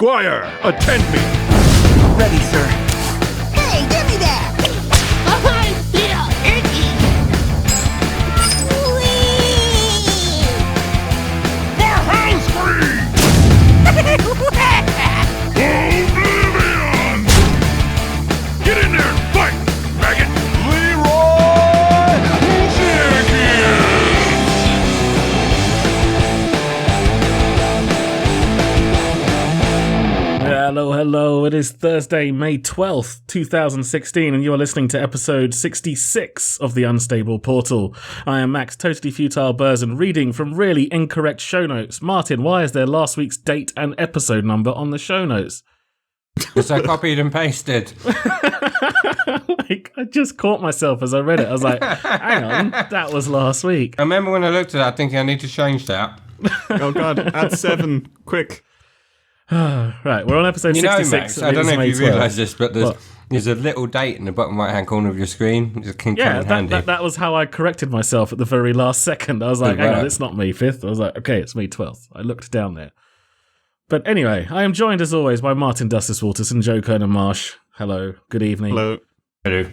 Squire, attend me! Ready, sir. Hey, give me that! I feel itchy! Whee! For house free! Oblivion! Get in there and fight, maggot! Leroy Jenkins! Hello. It is Thursday, May 12th, 2016, and you are listening to episode 66 of The Unstable Portal. I am Max, totally futile Burzin, reading from really incorrect show notes. Martin, why is there last week's date and episode number on the show notes? Because I copied and pasted. I just caught myself as I read it. I was like, hang on, that was last week. I remember when I looked at that thinking I need to change that. Oh god, add 7, quick. Right, we're on episode 66. Max, I don't know if you realise this, but there's a little date in the bottom right-hand corner of your screen. It can come in handy. That was how I corrected myself at the very last second. I was like, hang on, it's not May 5th. I was like, okay, it's May 12th. I looked down there. But anyway, I am joined as always by Martin Dustis Walters and Joe Kernan Marsh. Hello, good evening. Hello. Hello.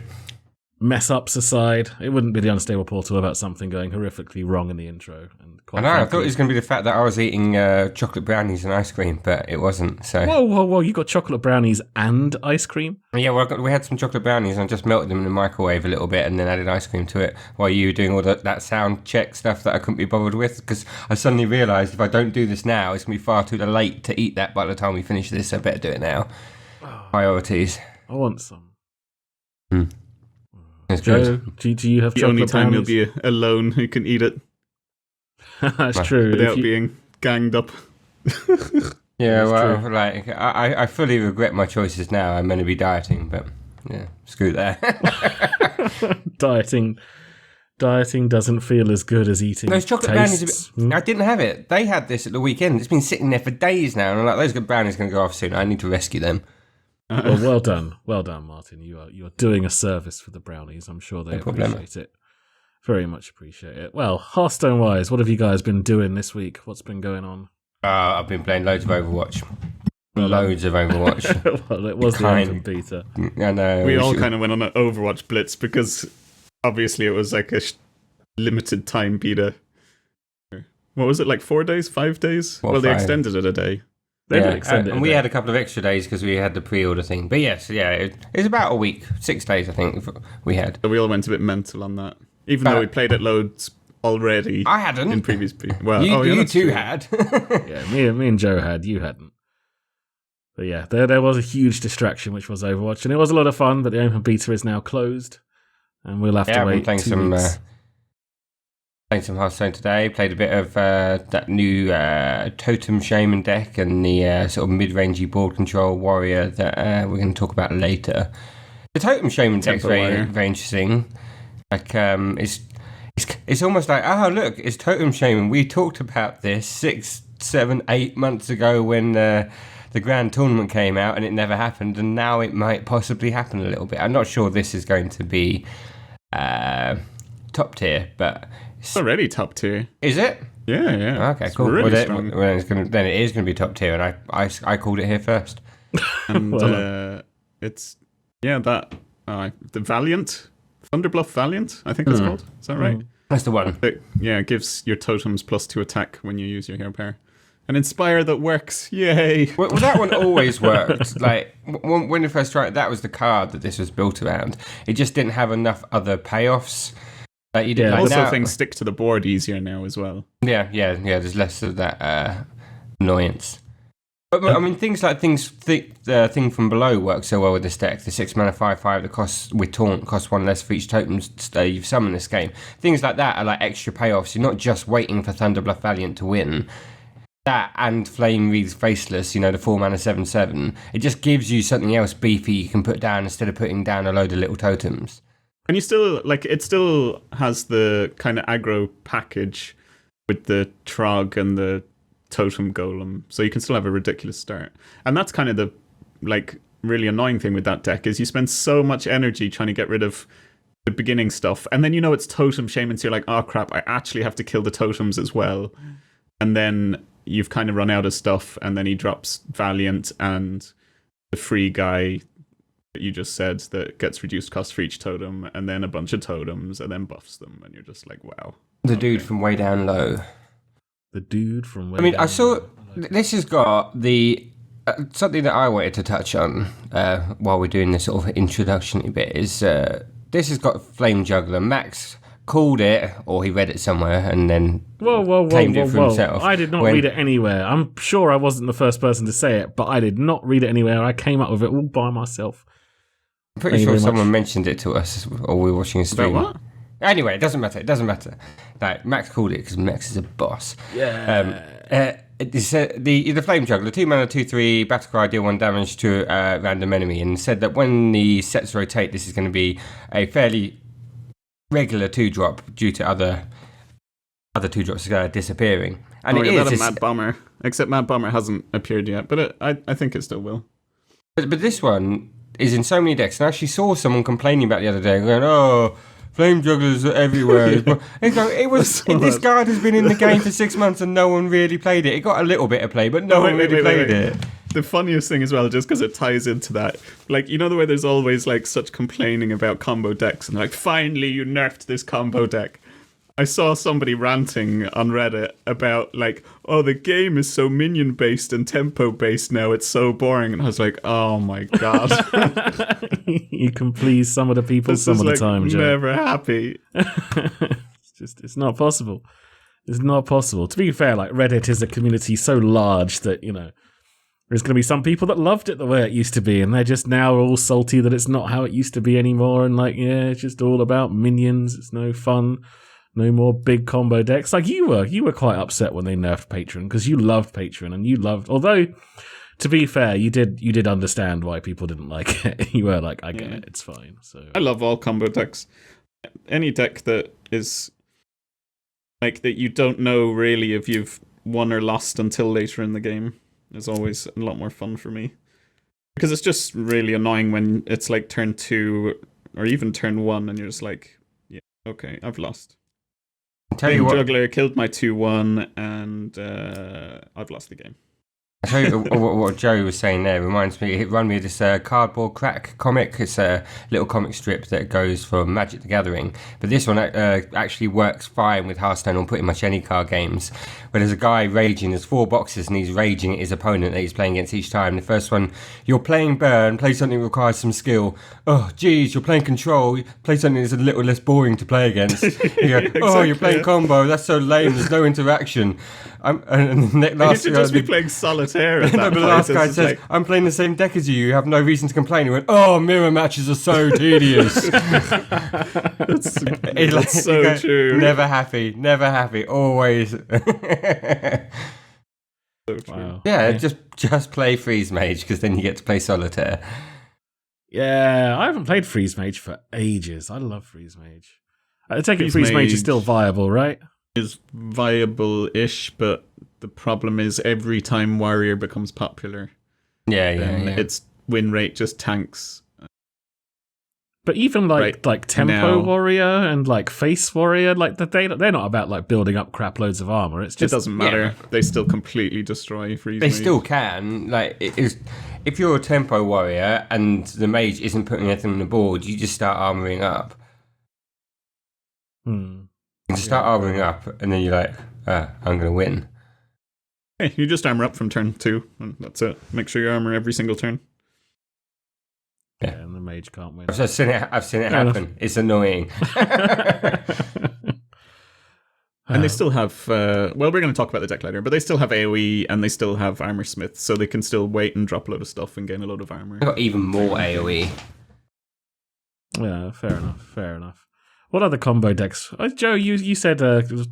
Mess ups aside, it wouldn't be the Unstable Portal without something going horrifically wrong in the intro. And I thought it was going to be the fact that I was eating chocolate brownies and ice cream, but it wasn't. So Whoa, you got chocolate brownies and ice cream? yeah, well, we had some chocolate brownies and I just melted them in the microwave a little bit and then added ice cream to it while you were doing all that sound check stuff that I couldn't be bothered with, because I suddenly realised if I don't do this now, it's going to be far too late to eat that by the time we finish this, so I better do it now. Priorities. I want some. It's Joe, good. do you have The chocolate only time you'll brownies? be alone who can eat it That's true. without being ganged up. Yeah, That's well, true. like, I fully regret my choices now. I'm meant to be dieting, but yeah, screw that. Dieting doesn't feel as good as eating. Those chocolate tastes. brownies, I didn't have it. They had this at the weekend. It's been sitting there for days now, and I'm like, those brownies are going to go off soon. I need to rescue them. Well done, Martin. You are doing a service for the brownies. I'm sure they appreciate it. Very much appreciate it. Well, Hearthstone wise, what have you guys been doing this week? What's been going on? I've been playing loads of Overwatch. Loads of Overwatch. Well, it was the Anthem beta. I know. We all kind of went on an Overwatch blitz because obviously it was like a limited time beta. What was it, like 4 days, 5 days? What, well, they 5? extended it a day. They did extend it. And we had a couple of extra days because we had the pre-order thing. But yes, it was about a week, 6 days I think we had. So we all went a bit mental on that. Even though we played it loads already. I hadn't. In previous well, you that's two true. had. Yeah, me and Joe had. You hadn't. But yeah, there was a huge distraction, which was Overwatch, and it was a lot of fun. But the open beta is now closed, and we'll have to I've been wait playing 2 weeks. Playing some Hearthstone today. Played a bit of that new Totem Shaman deck and the sort of mid-rangey board control warrior that we're going to talk about later. The Totem Shaman deck's very interesting. Like it's almost like, oh look, it's Totem Shaman. We talked about this 6, 7, 8 months ago when the Grand Tournament came out and it never happened, and now it might possibly happen a little bit. I'm not sure this is going to be top tier, but It's already top tier. is it? Yeah. Okay, It's cool. Really well, strong. then it is going to be top tier, and I called it here first. And Well. it's the Valiant, Thunderbluff Valiant, I think it's called. Is that right? That's the one. It gives your totems +2 attack when you use your hero pair. An Inspire that works, yay! Well, that one always worked. Like when it first tried, that was the card that this was built around. It just didn't have enough other payoffs. Like you did. Like Also, now, things stick to the board easier now as well. Yeah. There's less of that annoyance. But I mean, things like the thing from below works so well with this deck. The 6 mana 5/5 that costs with taunt costs 1 less for each totem you've summoned this game. Things like that are like extra payoffs. You're not just waiting for Thunderbluff Valiant to win. That and Flame Wreath's Faceless, the 4 mana 7/7. It just gives you something else beefy you can put down instead of putting down a load of little totems. And you still, it still has the kind of aggro package with the Trog and the Totem Golem, so you can still have a ridiculous start. And that's kind of the, really annoying thing with that deck, is you spend so much energy trying to get rid of the beginning stuff, and then it's Totem Shaman, so you're like, oh crap, I actually have to kill the totems as well. And then you've kind of run out of stuff, and then he drops Valiant and the free guy that you just said that gets reduced cost for each totem, and then a bunch of totems, and then buffs them, and you're just like, wow. The dude from way down low. The dude from way I mean, down I saw low. this has got the something that I wanted to touch on while we're doing this sort of introductory bit is this has got Flame Juggler. Max called it, or he read it somewhere, and then claimed it for himself. I did not read it anywhere. I'm sure I wasn't the first person to say it, but I did not read it anywhere. I came up with it all by myself. I'm pretty sure someone mentioned it to us, or we were watching a stream. About what? Anyway, it doesn't matter. Like, Max called it because Max is a boss. Yeah. The Flame Juggler, 2 mana, 2/3, Battlecry, deal 1 damage to a random enemy, and said that when the sets rotate, this is going to be a fairly regular 2-drop due to other 2-drops disappearing. And it is. Mad Bomber. Except Mad Bomber hasn't appeared yet, but I think it still will. But this one is in so many decks, and I actually saw someone complaining about it the other day, going, "Oh, Flame Jugglers are everywhere." This card has been in the game for 6 months and no one really played it. It got a little bit of play, but no one really played it. The funniest thing as well, just because it ties into that, like, you know the way there's always like such complaining about combo decks, and like, finally you nerfed this combo deck. I saw somebody ranting on Reddit about like, oh, the game is so minion based and tempo based now, it's so boring, and I was like, oh my god. You can please some of the people some of the time, Joe. Never happy. It's not possible. It's not possible. To be fair, like, Reddit is a community so large that, you know, there's going to be some people that loved it the way it used to be, and they're just now all salty that it's not how it used to be anymore, and like, yeah, it's just all about minions. It's no fun. No more big combo decks. Like, you were quite upset when they nerfed Patron, because you loved Patron, and you loved, although, to be fair, you did understand why people didn't like it. You were like, I get it, it's fine. So I love all combo decks. Any deck that is like that you don't know really if you've won or lost until later in the game is always a lot more fun for me. Because it's just really annoying when it's like turn 2 or even turn 1 and you're just like, yeah, okay, I've lost. Flame Juggler killed my 2/1 and I've lost the game. I tell you what Joe was saying there reminds me. It reminded me of this Cardboard Crack comic. It's a little comic strip that goes from Magic the Gathering, but this one actually works fine with Hearthstone on pretty much any card games. Where there's a guy raging. There's 4 boxes, and he's raging at his opponent that he's playing against each time. The first one, you're playing burn. Play something that requires some skill. Oh, geez, you're playing control. Play something that's a little less boring to play against. You go, oh, you're playing combo. That's so lame. There's no interaction. And the You should just be playing solitaire at that no, but the last guy says, I'm playing the same deck as you. You have no reason to complain. He went, oh, mirror matches are so tedious. That's so true. Never happy, always. So true. wow. Yeah, just play Freeze Mage, because then you get to play Solitaire. Yeah, I haven't played Freeze Mage for ages. I love Freeze Mage. I take it Freeze Freeze Mage is Mage still viable, right? Is viable-ish, but the problem is every time Warrior becomes popular, Yeah. its win rate just tanks. But even like Tempo now. Warrior and like Face Warrior, like they're not about like building up crap loads of armor. It's just It doesn't matter. They still completely destroy Freeze They Mage. still can. Like, if you're a Tempo Warrior and the Mage isn't putting anything on the board, you just start armoring up. You just start armoring up, and then you're like, I'm going to win. Hey, you just armor up from turn 2, and that's it. Make sure you armor every single turn. yeah, and the Mage can't win. I've seen it happen. It's annoying. And they still have, well, we're going to talk about the deck later, but they still have AoE and they still have Armor Smith, so they can still wait and drop a load of stuff and gain a load of armor. I've got even more AoE. Yeah, fair enough. What other combo decks? Joe, you said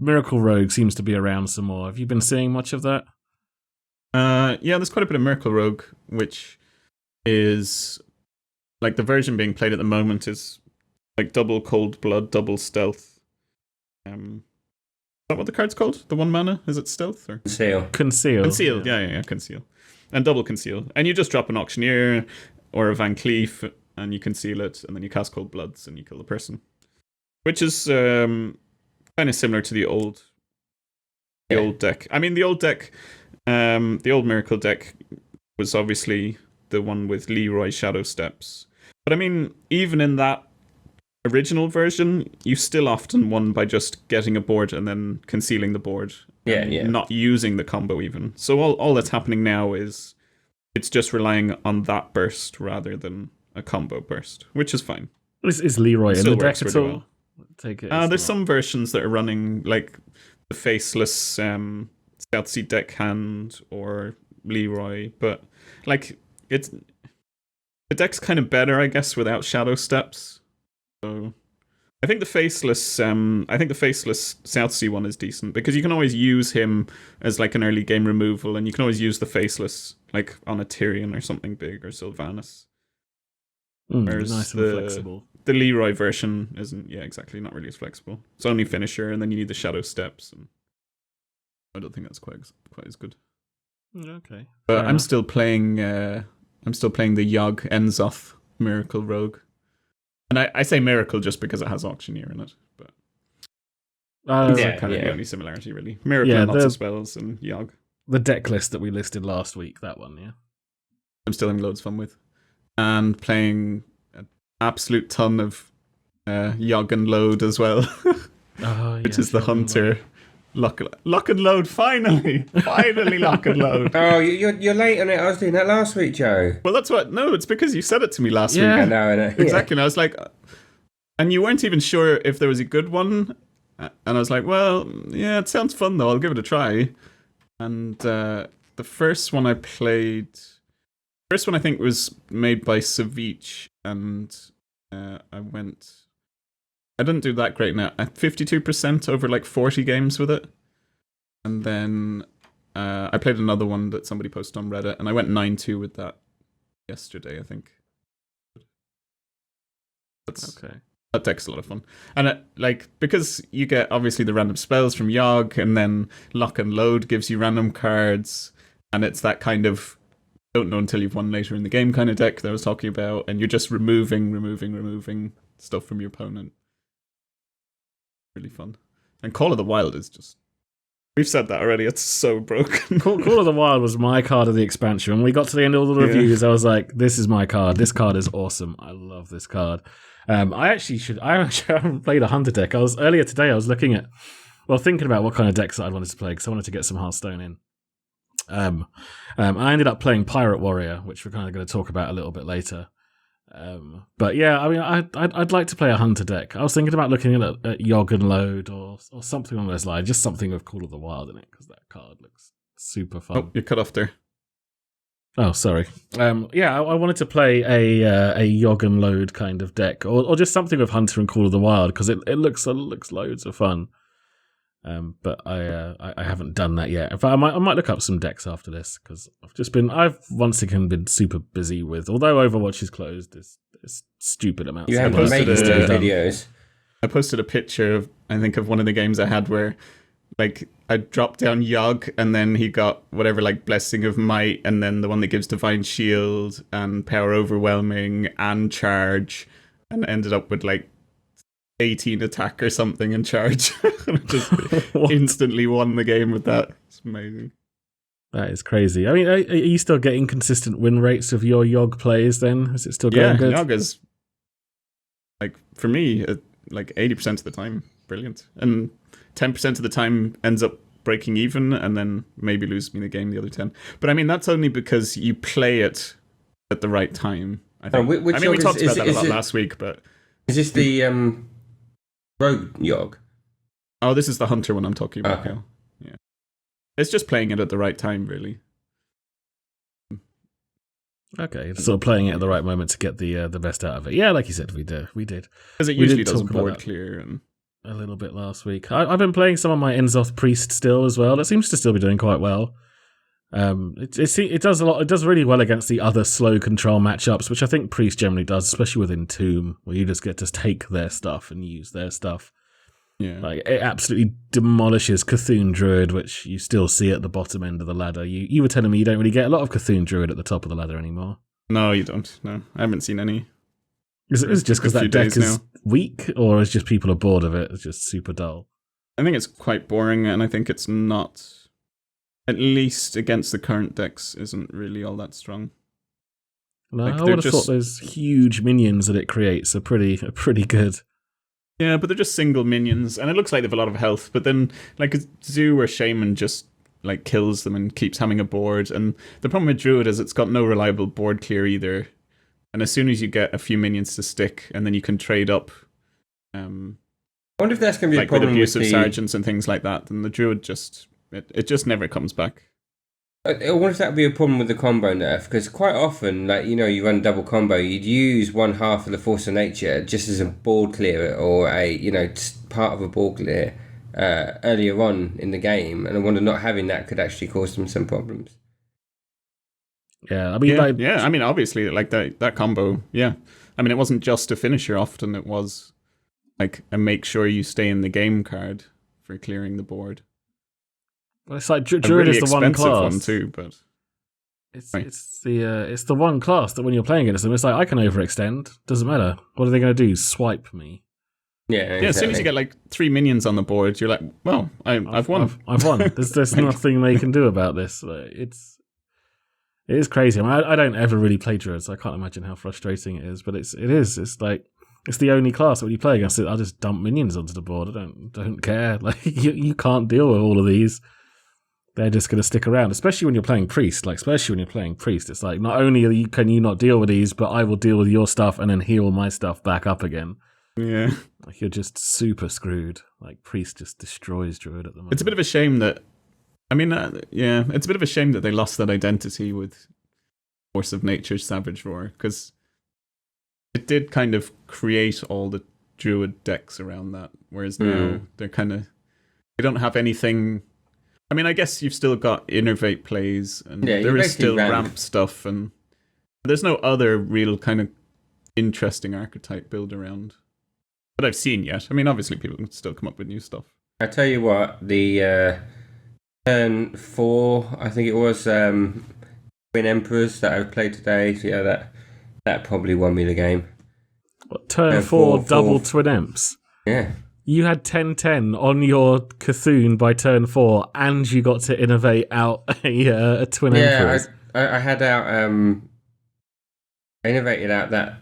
Miracle Rogue seems to be around some more. Have you been seeing much of that? Yeah, there's quite a bit of Miracle Rogue, which is, like, the version being played at the moment is, like, double Cold Blood, double Stealth. Is that what the card's called? The 1 mana? Is it Stealth? Or? Conceal. Conceal, yeah, Conceal. And double Conceal. And you just drop an Auctioneer or a Van Cleef, and you conceal it, and then you cast Cold Bloods, and you kill the person. Which is kind of similar to the old deck. I mean, the old deck The old Miracle deck was obviously the one with Leroy Shadow Steps. But I mean, even in that original version, you still often won by just getting a board and then concealing the board. And not using the combo even. So all that's happening now is it's just relying on that burst rather than a combo burst, which is fine. Is Leroy in the deck at all? Well. Take it. There's some versions that are running like the faceless South Sea deckhand or Leroy, but like the deck's kind of better, I guess, without Shadow Steps. So I think the faceless South Sea one is decent because you can always use him as like an early game removal, and you can always use the faceless like on a Tyrion or something big or Sylvanas. Whereas nice and flexible. The Leroy version isn't, not really as flexible. It's only finisher, and then you need the Shadow Steps, and I don't think that's quite as good. Okay, but I'm still playing the Yogg Enzoth Miracle Rogue. And I say Miracle just because it has Auctioneer in it, but that's kind of the only similarity, really. Miracle and lots of spells and Yogg. The deck list that we listed last week, that one, yeah. I'm still having loads of fun with. And playing an absolute ton of Yogg and Load as well, which is the Hunter. Lock and Load, finally Lock and Load. Oh, you're late on it. I was doing that last week, Joe. Well, it's because you said it to me last week. I know. Exactly. And I was like, and you weren't even sure if there was a good one. And I was like, well, yeah, it sounds fun though. I'll give it a try. And the first one I think was made by Savich, and I didn't do that great now. At 52% over like 40 games with it. And then I played another one that somebody posted on Reddit, and I went 9-2 with that yesterday, I think. That deck's a lot of fun. And because you get obviously the random spells from Yogg, and then Lock and Load gives you random cards, and it's that kind of don't know until you've won later in the game kind of deck that I was talking about, and you're just removing stuff from your opponent. Really fun. And Call of the Wild is just... We've said that already, it's so broken. Call of the Wild was my card of the expansion. When we got to the end of all the reviews, I was like, this is my card. This card is awesome. I love this card. I actually haven't played a Hunter deck. Earlier today, I was thinking about what kind of decks I wanted to play, because I wanted to get some Hearthstone in. I ended up playing Pirate Warrior, which we're kind of going to talk about a little bit later. But yeah, I mean, I'd like to play a Hunter deck. I was thinking about looking at Yogg and Load or something on those lines, just something with Call of the Wild in it, because that card looks super fun. Oh, you're cut off there. Oh, sorry. I wanted to play a Yogg and Load kind of deck, or just something with Hunter and Call of the Wild, because it looks loads of fun. But I haven't done that yet. In fact, I might look up some decks after this, because I've once again been super busy with, although Overwatch is closed, there's stupid amounts. You haven't made those videos. I posted a picture of one of the games I had where like I dropped down Yogg, and then he got whatever, like Blessing of Might, and then the one that gives Divine Shield and Power Overwhelming and Charge, and ended up with like 18 attack or something and charge. Just instantly won the game with that. It's amazing. That is crazy. I mean, are you still getting consistent win rates of your Yogg plays then? Is it still going good? Yogg is, like, for me, like 80% of the time, brilliant. And 10% of the time ends up breaking even, and then maybe loses me the game the other 10. But I mean, that's only because you play it at the right time, I think. We talked about that a lot last week, but... Is this the Rogue Yogg? Oh, this is the Hunter one I'm talking about now. Yeah. It's just playing it at the right time, really. Okay, sort of playing it at the right moment to get the best out of it. Yeah, like you said, we did. Because it usually does board clear and... a little bit last week. I've been playing some of my Enzoth Priest still as well. It seems to still be doing quite well. It does a lot. It does really well against the other slow control matchups, which I think Priest generally does, especially with Entomb, where you just get to take their stuff and use their stuff. Yeah, like it absolutely demolishes Cthulhu Druid, which you still see at the bottom end of the ladder. You were telling me you don't really get a lot of Cthulhu Druid at the top of the ladder anymore. No, you don't. No, I haven't seen any. Is it just because that deck is weak, or is just people are bored of it? It's just super dull. I think it's quite boring, and I think it's not at least against the current decks, isn't really all that strong. No, Like, I they're would have just- thought those huge minions that it creates are pretty good. Yeah, but they're just single minions, and it looks like they have a lot of health. But then, like, a Zoo or Shaman just like kills them and keeps having a board. And the problem with Druid is it's got no reliable board clear either. And as soon as you get a few minions to stick, and then you can trade up, I wonder if that's going to be like a problem with abusive with sergeants and things like that, then the Druid just it just never comes back. I wonder if that would be a problem with the combo nerf, because quite often, like, you know, you run double combo, you'd use one half of the Force of Nature just as a board clearer or a, you know, part of a board clear earlier on in the game, and I wonder not having that could actually cause them some problems. Yeah, I mean, I mean, obviously, like that combo, yeah. I mean, it wasn't just a finisher. Often it was like a make sure you stay in the game card for clearing the board. well, it's like A Druid really is the one expensive class. one too, but right. It's the one class that when you're playing against them, it's like I can overextend. Doesn't matter. What are they going to do? Swipe me? Yeah, yeah. As soon as you get like 3 minions on the board, you're like, well, I've won. I've won. There's nothing they can do about this. It is crazy. I mean, I don't ever really play Druid, so I can't imagine how frustrating it is. But it is. It's like it's the only class that when you play against it, I'll just dump minions onto the board. I don't care. Like you can't deal with all of these. They're just going to stick around, especially when you're playing Priest. Like, especially when you're playing Priest, it's like not only can you not deal with these, but I will deal with your stuff and then heal my stuff back up again. Yeah. Like, you're just super screwed. Like, Priest just destroys Druid at the moment. It's a bit of a shame that, I mean, it's a bit of a shame that they lost that identity with Force of Nature's Savage Roar, because it did kind of create all the Druid decks around that, whereas now they're kind of, they don't have anything. I mean, I guess you've still got Innervate plays, and there is still ramp stuff, and there's no other real kind of interesting archetype build around that I've seen yet. I mean, obviously people can still come up with new stuff. I tell you what, the turn 4, I think it was, Twin Emperors that I played today. So yeah, that probably won me the game. What, turn 4 double Twin Emps? Yeah. You had 10-10 on your Cthulhu by turn 4, and you got to innovate out a Twin Emperors. I had out, I innovated out that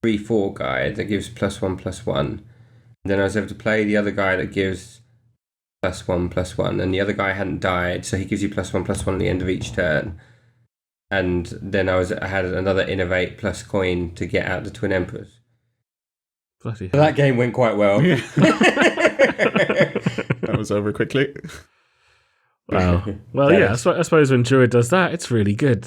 3/4 guy that gives +1/+1. And then I was able to play the other guy that gives +1/+1, and the other guy hadn't died, so he gives you +1/+1 at the end of each turn. And then I had another innovate plus coin to get out the Twin Emperors. Bloody So that game went quite well. Yeah. That was over quickly. Wow. Well, yeah, I suppose when Druid does that, it's really good.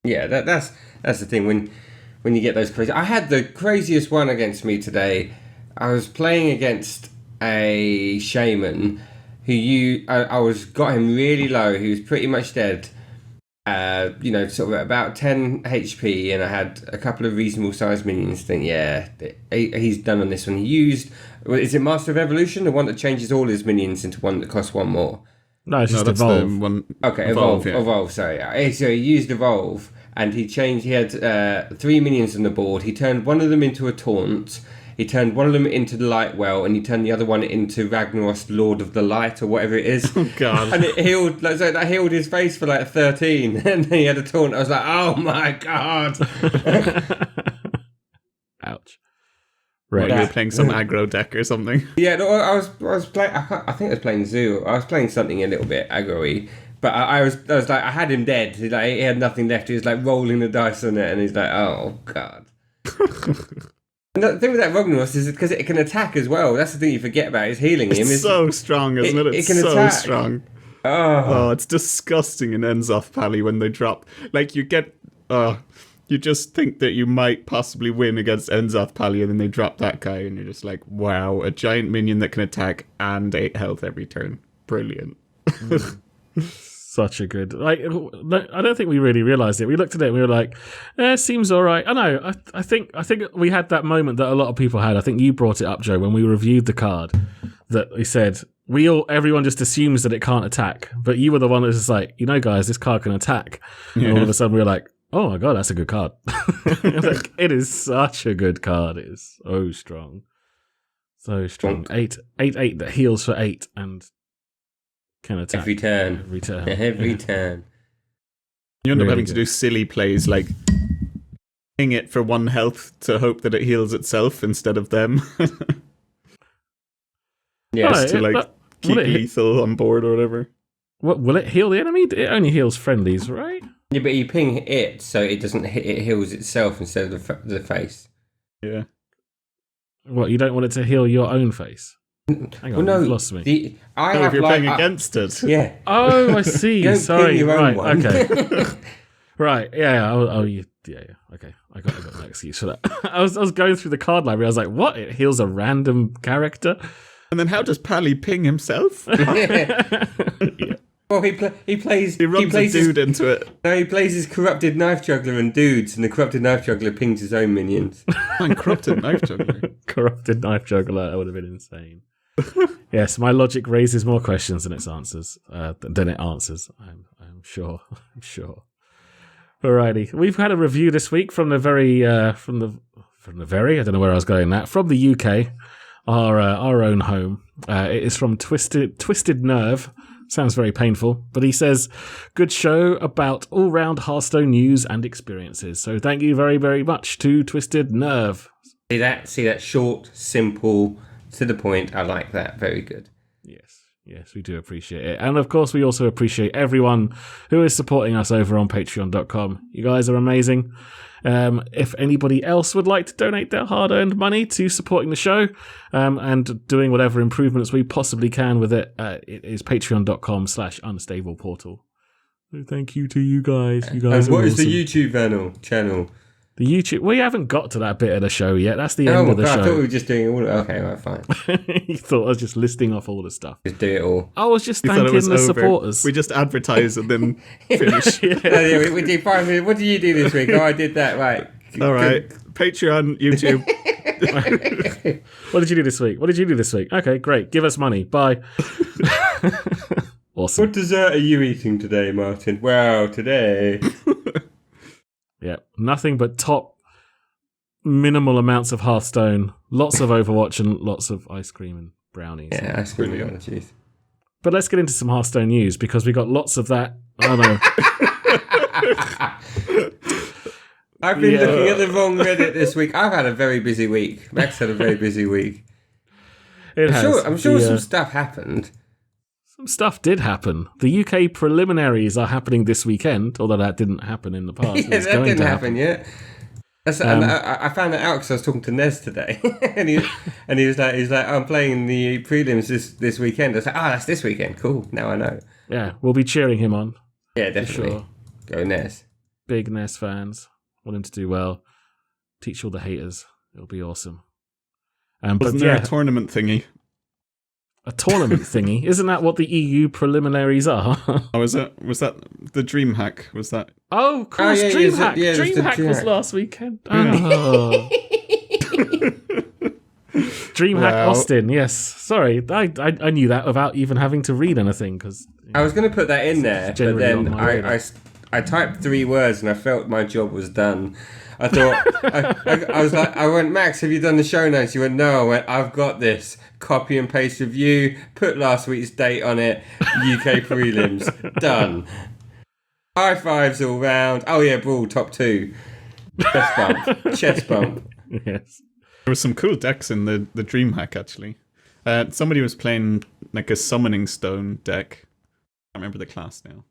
Yeah, that's the thing. When you get those crazy, I had the craziest one against me today. I was playing against a shaman who I got him really low. He was pretty much dead. Sort of at about 10 HP, and I had a couple of reasonable sized minions. Think, yeah, he's done on this one. He used, is it Master of Evolution, the one that changes all his minions into one that costs one more? No, it's just that's Evolve. the one. Okay, yeah. Evolve. Sorry, so he used Evolve, and he had 3 minions on the board. He turned one of them into a taunt. He turned one of them into the Lightwell, and he turned the other one into Ragnaros, Lord of the Light, or whatever it is. Oh God! And it healed, so that healed his face for like 13, and then he had a taunt. I was like, oh my God! Ouch. Right, Right. you were playing some aggro deck or something. Yeah, no, I was playing. I think I was playing Zoo. I was playing something a little bit aggro-y, but I was like, I had him dead. He had nothing left. He was like rolling the dice on it, and he's like, oh God. And the thing with that Ragnaros is because it can attack as well. That's the thing you forget about, is healing him. It's so strong, isn't it? It's can so attack. strong. Oh, It's disgusting in Enzoth Pally when they drop. Like, you get... you just think that you might possibly win against Enzoth Pally, and then they drop that guy, and you're just like, wow, a giant minion that can attack and 8 health every turn. Brilliant. Such a good, like, I don't think we really realised it. We looked at it and we were like, seems all right. I know, I think we had that moment that a lot of people had. I think you brought it up, Joe, when we reviewed the card, that we said, everyone just assumes that it can't attack. But you were the one that was just like, guys, this card can attack. Yeah. And all of a sudden we were like, oh my God, that's a good card. Like, it is such a good card. It is so strong. So strong. 8/8 that heals for 8 and can attack Every turn. Every turn. Every Yeah. turn. You end up Really having good. to do silly plays like ping it for 1 health to hope that it heals itself instead of them. Yeah. Oh, to like will keep it hit- lethal on board or whatever. What will it heal the enemy? It only heals friendlies, right? Yeah, but you ping it so it doesn't hit. It heals itself instead of the face. Yeah. What, you don't want it to heal your own face? Hang on, Well, no. you've lost me. I So have if you're like playing against it. yeah. Oh, I see. Don't Sorry. ping your own Right. one. Okay. Right. Yeah. Yeah. Okay. I got no excuse for that. I was going through the card library. I was like, what? It heals a random character? And then how does Pally ping himself? Well, he plays. He runs a plays dude into it. No, he plays his corrupted knife juggler and dudes, and the corrupted knife juggler pings his own minions. Man, corrupted knife juggler. Corrupted knife juggler. That would have been insane. Yes, my logic raises more questions than it answers. I'm sure. I'm sure. Alrighty, we've had a review this week from the very I don't know where I was going. From the UK, our own home. It is from Twisted Nerve. Sounds very painful, but he says, good show about all-round Hearthstone news and experiences. So thank you very, very much to Twisted Nerve. See that short, simple, to the point. I like that. Very good. Yes, we do appreciate it. And of course, we also appreciate everyone who is supporting us over on patreon.com. You guys are amazing. If anybody else would like to donate their hard-earned money to supporting the show and doing whatever improvements we possibly can with it, it is patreon.com/unstableportal. So thank you to you guys. You guys And are what is awesome. the YouTube channel? The YouTube... We haven't got to that bit of the show yet. That's the end of the God, I thought we show. were just doing all. Okay, right, fine. You thought I was just listing off all the stuff. Just do it all. I was just We thought thanking it was the over. supporters. We just advertise and then finish. Yeah, we did 5 minutes. What did you do this week? Oh, I did that. Right. All right. Patreon, YouTube. What did you do this week? Okay, great. Give us money. Bye. Awesome. What dessert are you eating today, Martin? Well, today. Yeah, nothing but top minimal amounts of Hearthstone, lots of Overwatch, and lots of ice cream and brownies. Yeah, that's brilliant. Jeez. But let's get into some Hearthstone news because we got lots of that. Oh no. I've been looking at the wrong Reddit this week. I've had a very busy week. Max had a very busy week. I'm sure some stuff happened. Some stuff did happen. The UK preliminaries are happening this weekend, although that didn't happen in the past. Yeah, that didn't happen yet. And I found that out because I was talking to Nez today, and he was like, I'm playing the prelims this weekend. I was like, that's this weekend. Cool. Now I know. Yeah, we'll be cheering him on. Yeah, definitely. Sure. Go Nez. Big Ness fans. Want him to do well. Teach all the haters. It'll be awesome. But Wasn't there yeah, a tournament thingy? a tournament thingy. Isn't that what the EU preliminaries are? Oh, was that the DreamHack? Was that? Oh, of course, yeah, DreamHack. yeah, it was the DreamHack was DreamHack. last weekend. Oh. DreamHack Wow. Austin, yes. Sorry, I knew that without even having to read anything because I was going to put that in there, but generally then on my radar. I typed 3 words and I felt my job was done. I thought I was like, I went, Max, have you done the show notes? You went, no. I went, I've got this. Copy and paste review. Put last week's date on it. UK prelims done. High fives all round. Oh yeah, Brawl top 2. Chest bump. Chest bump. yes. There was some cool decks in the DreamHack actually. Somebody was playing like a summoning stone deck. I remember the class now.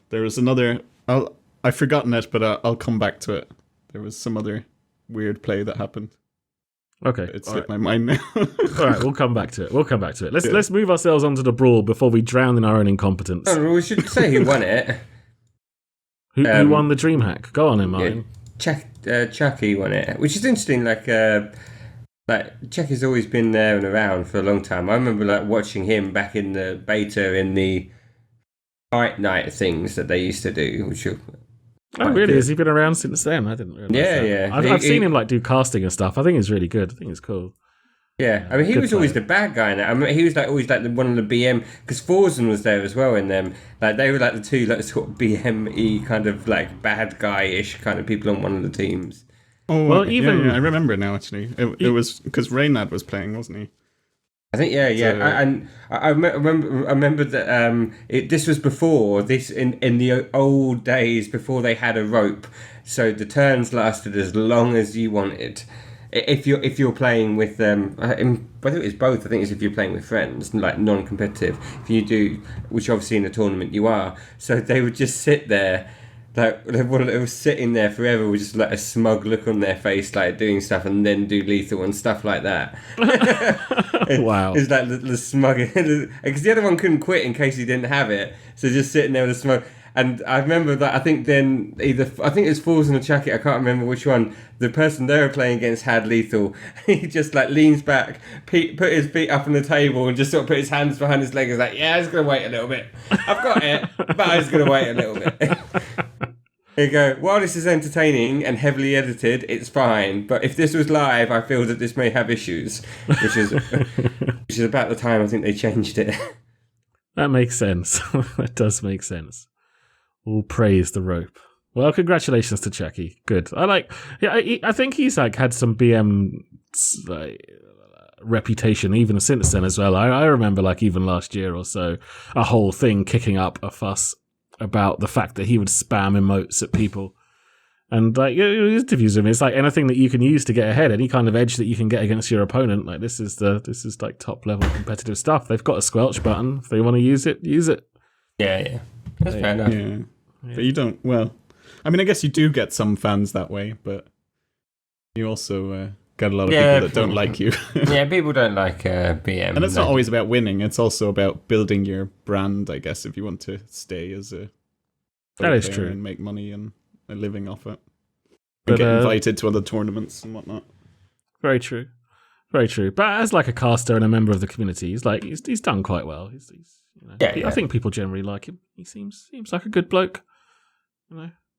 There was another. I've forgotten it, but I'll come back to it. There was some other weird play that happened. Okay. It slipped my mind now. All right, we'll come back to it. Let's move ourselves onto the brawl before we drown in our own incompetence. Oh, we should say who won it. Who won the DreamHack? Go on, in Martin. Chucky won it, which is interesting. Like Chucky's always been there and around for a long time. I remember watching him back in the beta in the fight night things that they used to do, which were Oh, really? Has he been around since then? I didn't realize Yeah, that. yeah. I've seen him do casting and stuff. I think it's really good. I think it's cool. Yeah, I mean, he Good was always player. the bad guy in it. I mean, he was always one of the BM, because Forzen was there as well in them. They were the two sort of BME kind of bad guy-ish kind of people on one of the teams. Oh, Well, yeah, even- I remember now. Actually, it was because Reynad was playing, wasn't he? I think and I remember that this was before this in the old days before they had a rope, so the turns lasted as long as you wanted. If you're playing with whether it was both, I think it's if you're playing with friends, like non-competitive. If you do, which obviously in a tournament you are, so they would just sit there. Like they were sitting there forever with just like a smug look on their face, like doing stuff and then do lethal and stuff like that. Wow. It's like the smug, because the other one couldn't quit in case he didn't have it, so just sitting there with a smug. And I remember that I think it was Falls in the Chuck It, I can't remember which one. The person they were playing against had lethal. He just like leans back, put his feet up on the table, and just sort of put his hands behind his leg. And was like, yeah, I'm just gonna wait a little bit. I've got it, but I'm just gonna wait a little bit. There you go. While this is entertaining and heavily edited, it's fine. But if this was live, I feel that this may have issues, which is about the time I think they changed it. That makes sense. That does make sense. All praise the rope. Well, congratulations to Chucky. Good. I think he's like had some BM reputation even since then as well. I remember like even last year or so, a whole thing kicking up a fuss about the fact that he would spam emotes at people. And like interviews him, it's like anything that you can use to get ahead, any kind of edge that you can get against your opponent. Like this is like top level competitive stuff. They've got a squelch button. If they want to use it, use it. Yeah. That's fair enough. Yeah. But you don't, well, I mean, I guess you do get some fans that way, but you also get a lot of people that don't like you. Yeah, people don't like BM. And it's not always about winning, it's also about building your brand, I guess, if you want to stay as a that is player true. and make money and a living off it. But, And get invited to other tournaments and whatnot. Very true. Very true. But as like a caster and a member of the community, he's done quite well. He's I think people generally like him. He seems like a good bloke.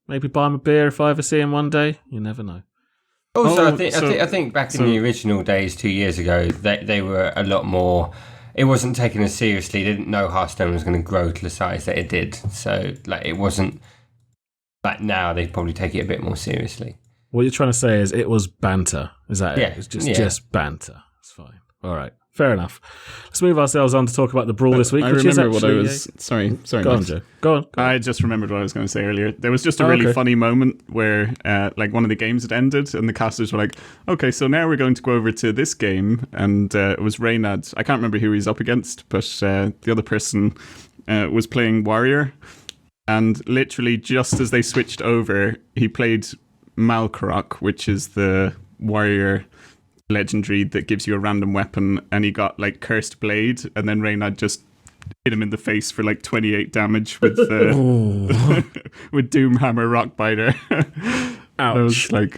Maybe buy him a beer if I ever see him one day. You never know. Also, I think back in the original days 2 years ago, they were a lot more. It wasn't taken as seriously. They didn't know Hearthstone was going to grow to the size that it did. So, like, it wasn't like now. They probably take it a bit more seriously. What you're trying to say is it was banter. Is that Yeah, it? It's just banter. It's fine. All right. Fair enough. Let's move ourselves on to talk about the brawl this week. I which remember is what I actually, was. Sorry. Go on, Joe. Go on. I just remembered what I was going to say earlier. There was just a really funny moment where, like, one of the games had ended, and the casters were like, "Okay, so now we're going to go over to this game," and it was Reynad. I can't remember who he's up against, but the other person was playing Warrior, and literally just as they switched over, he played Malkorok, which is the Warrior legendary that gives you a random weapon, and he got like Cursed Blade, and then Reynad just hit him in the face for like 28 damage with with Doomhammer Rockbiter. Ouch. I was like,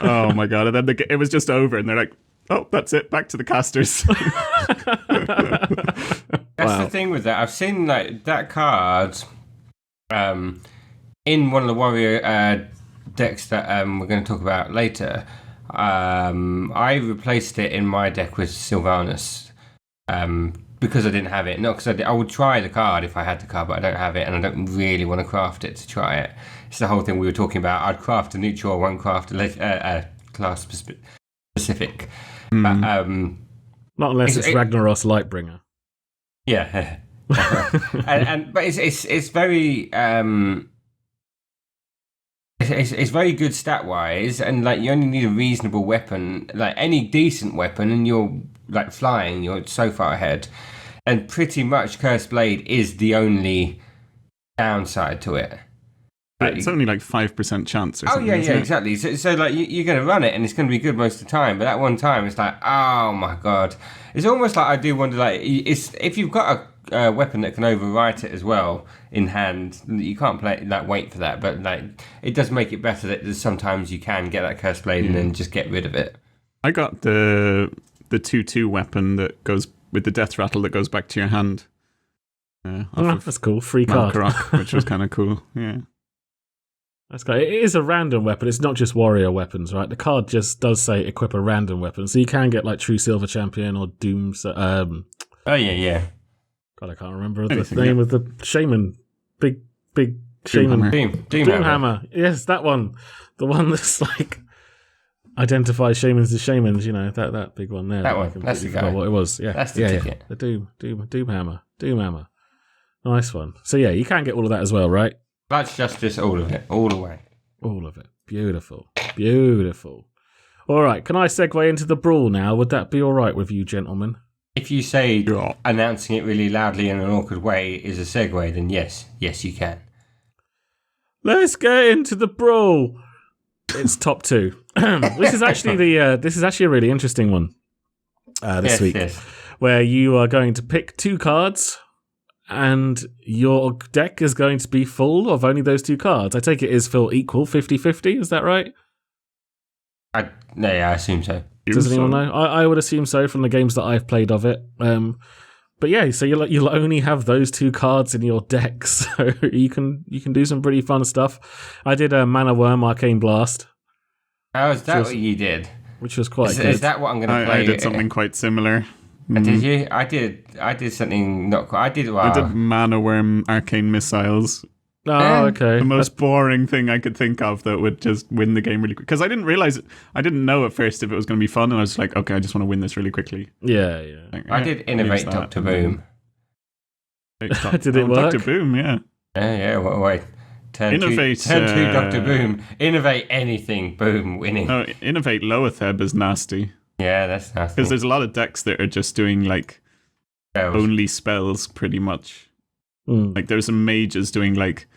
oh my god. And then it was just over, and they're like, oh, that's it, back to the casters. That's the thing with that. I've seen like that card in one of the Warrior decks that we're going to talk about later. I replaced it in my deck with Sylvanas because I didn't have it. Not because I would try the card if I had the card, but I don't have it, and I don't really want to craft it to try it. It's the whole thing we were talking about. I'd craft a neutral, I won't craft a class specific. But, not unless it's Ragnaros Lightbringer. Yeah, but it's very. It's very good stat wise, and like you only need a reasonable weapon, like any decent weapon, and you're like flying. You're so far ahead, and pretty much Cursed Blade is the only downside to it. It's only like 5% chance or something. Oh yeah, exactly. So like you're going to run it, and it's going to be good most of the time. But that one time, it's like, oh my god, it's almost like I do wonder, like, it's if you've got a weapon that can overwrite it as well in hand, you can't play like wait for that, but like it does make it better that sometimes you can get that Cursed Blade and then just get rid of it. I got the 2/2 weapon that goes with the death rattle that goes back to your hand. That's cool. Free card. Malkorok, which was kind of cool. Yeah. That's great. It is a random weapon. It's not just warrior weapons, right? The card just does say equip a random weapon, so you can get like True Silver Champion or Doom. Oh yeah. God, I can't remember the name of the shaman. Big shaman. Doomhammer. Yes, that one. The one that's like identify shamans as shamans. You know that big one there. That one. I completely That's the forgot guy. what it was. Yeah, That's the yeah, ticket. Yeah. The Doom Hammer. Nice one. So yeah, you can get all of that as well, right? That's justice, all of it, all the way. All of it. Beautiful. All right, can I segue into the brawl now? Would that be all right with you, gentlemen? If you say Yeah. announcing it really loudly in an awkward way is a segue, then yes, you can. Let's get into the brawl. It's top two. This is actually a really interesting one this week, Yes. where you are going to pick two cards, and your deck is going to be full of only those two cards. I take it is full equal, 50-50, is that right? I assume so. Does anyone know? I would assume so from the games that I've played of it. But yeah, so you'll only have those two cards in your deck, so you can do some pretty fun stuff. I did a Mana Worm Arcane Blast, Oh, is that what you did? which was quite good. Is that what I'm going to play? I did something quite similar. Did you? I did something not quite. I did. Well, I did Mana Worm Arcane Missiles. Oh, okay. The most boring thing I could think of that would just win the game really quick. Because I didn't know at first if it was going to be fun, and I was like, okay, I just want to win this really quickly. Yeah. Like, I did innovate use that, Doctor and then- Boom. Did it work? Dr. Boom, yeah. Yeah. Wait. Turn Innovate, to Doctor Boom. Innovate anything. Boom. Winning. No, Innovate Loatheb is nasty. Yeah, that's nasty. Because there's a lot of decks that are just doing like only spells pretty much. Like there's some mages doing like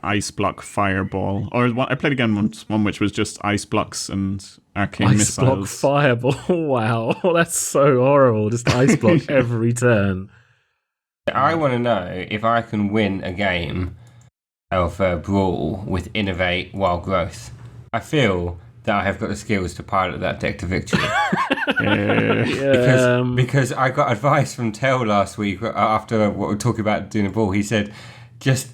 ice block fireball, or I played again one which was just ice blocks and arcane Ice block missiles. fireball. Wow, that's so horrible. Just ice block every turn. I want to know if I can win a game of Brawl with Innovate Wild Growth. I feel that I have got the skills to pilot that deck to victory. Because I got advice from Tel last week after what we were talking about doing a brawl. He said, just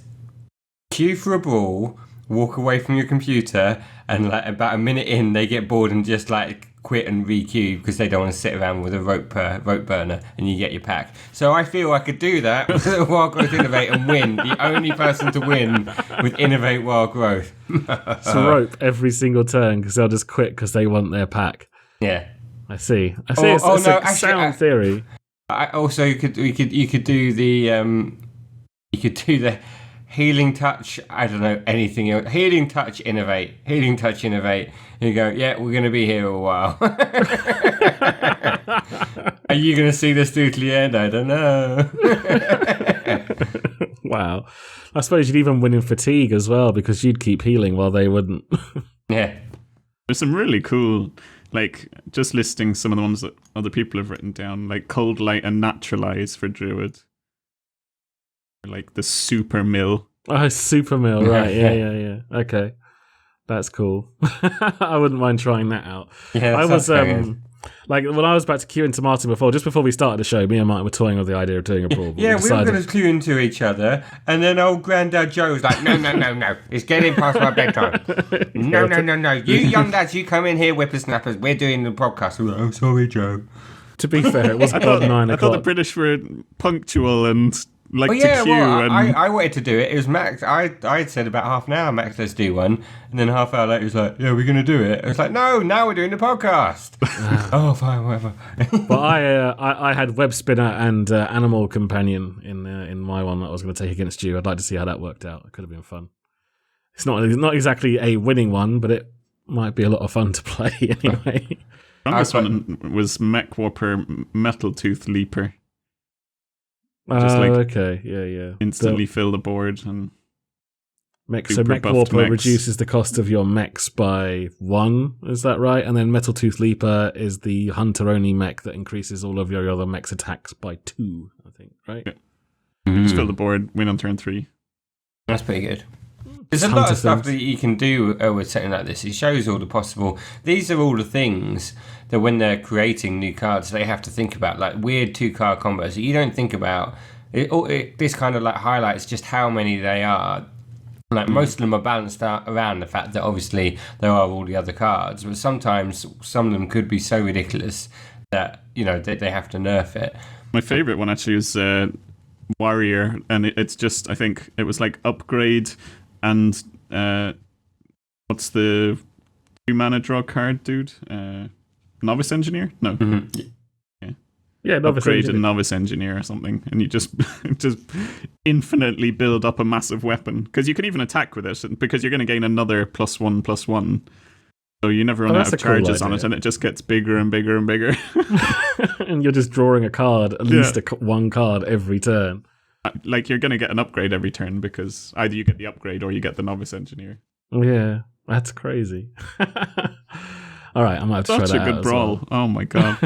queue for a brawl, walk away from your computer, and like about a minute in, they get bored and just like quit and re-queue because they don't want to sit around with a rope burner, and you get your pack. So I feel I could do that with Wild Growth Innovate and win. The only person to win with Innovate Wild Growth. So rope every single turn because they'll just quit because they want their pack. Yeah. I see. It's a sound theory. You could do the healing touch. I don't know anything else. Healing touch, innovate. You go, yeah, we're going to be here a while. Are you going to see this through to the end? I don't know. Wow. I suppose you'd even win in fatigue as well because you'd keep healing while they wouldn't. Yeah. There's some really cool, like, just listing some of the ones that other people have written down, like Cold Light and Naturalize for Druid. Like the Super Mill. Oh, Super Mill, right. Yeah. Okay. That's cool. I wouldn't mind trying that out. Yeah, I was like when I was about to queue into Martin just before we started the show, me and Martin were toying with the idea of doing a brawl. Yeah, we were going to clue into each other, and then old Grandad Joe was like, no, it's getting past my bedtime. No. You young lads, you come in here, whippersnappers, we're doing the podcast. We're like, oh, sorry, Joe. To be fair, it was about 9 I thought the o'clock. British were punctual and like to queue. Well, and I wanted to do it. It was Max. I had said about half an hour, Max, let's do one. And then half hour later, he was like, yeah, we're going to do it. I was like, no, now we're doing the podcast. Oh, fine, whatever. But I had Web Spinner and Animal Companion in my one that I was going to take against you. I'd like to see how that worked out. It could have been fun. It's not exactly a winning one, but it might be a lot of fun to play anyway. Strongest one was Mech Warper Metal Tooth Leaper. Okay, yeah. Instantly fill the board and Mech super buffed Warper mechs. reduces the cost of your mechs by 1, is that right? And then Metal Tooth Leaper is the hunter-only mech that increases all of your other mechs' attacks by 2, I think, right? Yeah. Just fill the board, win on turn 3. That's pretty good. There's a lot of stuff that you can do with something like this. It shows all the possible... These are all the things that when they're creating new cards, they have to think about, like weird 2-card combos that you don't think about. This kind of like highlights just how many they are. Like most of them are balanced out around the fact that obviously there are all the other cards, but sometimes some of them could be so ridiculous that, you know, they have to nerf it. My favourite one actually is Warrior, and it's just, I think it was like upgrade and what's the 2-mana draw card, dude. Novice Engineer? No. Yeah, Novice Upgrade Engineer. a Novice Engineer or something, and you just infinitely build up a massive weapon. Because you can even attack with it, because you're going to gain another +1/+1. So you never run out that's of a cool charges on idea. it, and it just gets bigger and bigger and bigger. And you're just drawing a card, at least one card every turn. Like, you're going to get an upgrade every turn, because either you get the upgrade or you get the Novice Engineer. Yeah, that's crazy. All right, I might have to Such try a that good out brawl. Oh my god.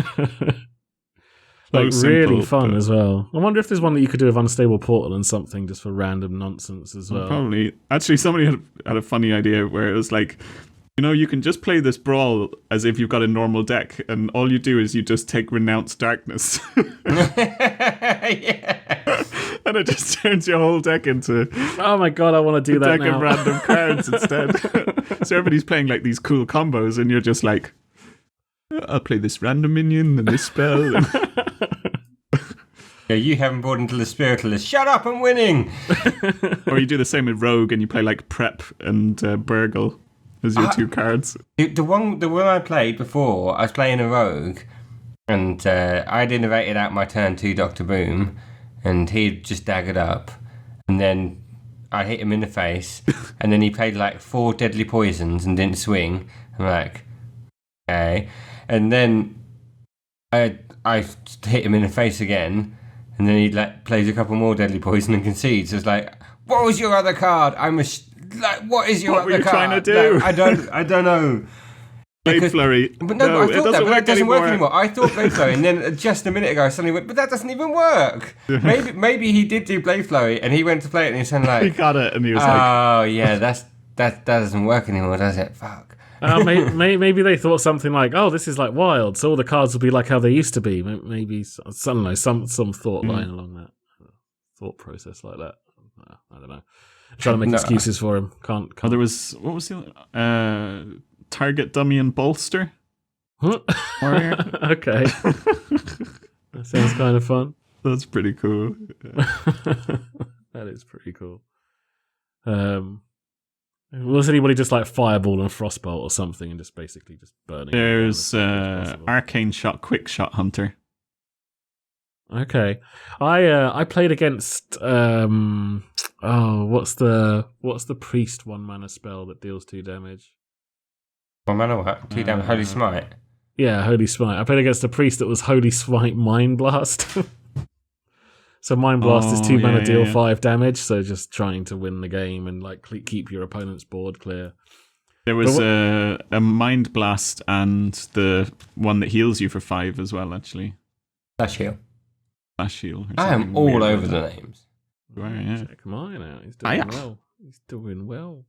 Like, So really simple, fun but- as well. I wonder if there's one that you could do with Unstable Portal and something just for random nonsense as well. Probably. Actually, somebody had a funny idea where it was like, you can just play this brawl as if you've got a normal deck, and all you do is you just take Renounce Darkness. And it just turns your whole deck into Oh my god, I want to do a that deck now. of random cards instead. So everybody's playing like these cool combos, and you're just like, I'll play this random minion and this spell. Yeah, you haven't brought into the Spiritualist. Shut up, I'm winning! Or you do the same with Rogue, and you play like Prep and Burgle as your 2 cards. The one I played before, I was playing a Rogue, and I'd innovated out my turn 2 Dr. Boom, and he'd just daggered up, and then I hit him in the face, and then he played like 4 deadly poisons and didn't swing. I'm like, okay. And then I hit him in the face again, and then he plays a couple more deadly poison and concedes. It's like, what was your other card? What is your What other were you card? trying to do? No, I don't know. Blade Flurry. But no, but I thought that doesn't work anymore. anymore. I thought Blade Flurry, and then just a minute ago I suddenly went, but that doesn't even work. Maybe he did do Blade Flurry, and he went to play it, and he's saying He like, got it, and he was like, oh yeah, that doesn't work anymore, does it? Fuck. Maybe they thought something like, "Oh, this is like Wild, so all the cards will be like how they used to be." Maybe I don't know, some thought line along that thought process like that. I don't know. Trying to make excuses for him. Can't. oh, there was, what was the Target Dummy and Bolster Warrior? Okay, that sounds kind of fun. That's pretty cool. That is pretty cool. Was anybody just like Fireball and Frostbolt or something and just basically just burning? There's it down as quick as possible? Arcane Shot, Quick Shot Hunter. Okay, I played against what's the priest 1-mana spell that deals 2 damage? Well, man, what? 2 damage, Holy Smite. Yeah, Holy Smite. I played against a priest that was Holy Smite Mind Blast. So Mind Blast is 2 mana, yeah, deal yeah. 5 damage. So just trying to win the game and like keep your opponent's board clear. There was a Mind Blast and the one that heals you for 5 as well, actually. Flash heal. Flash Shield. or I am something all weird over like the that. names. You are, yeah. Check mine out. He's doing Hiya. well. He's doing well.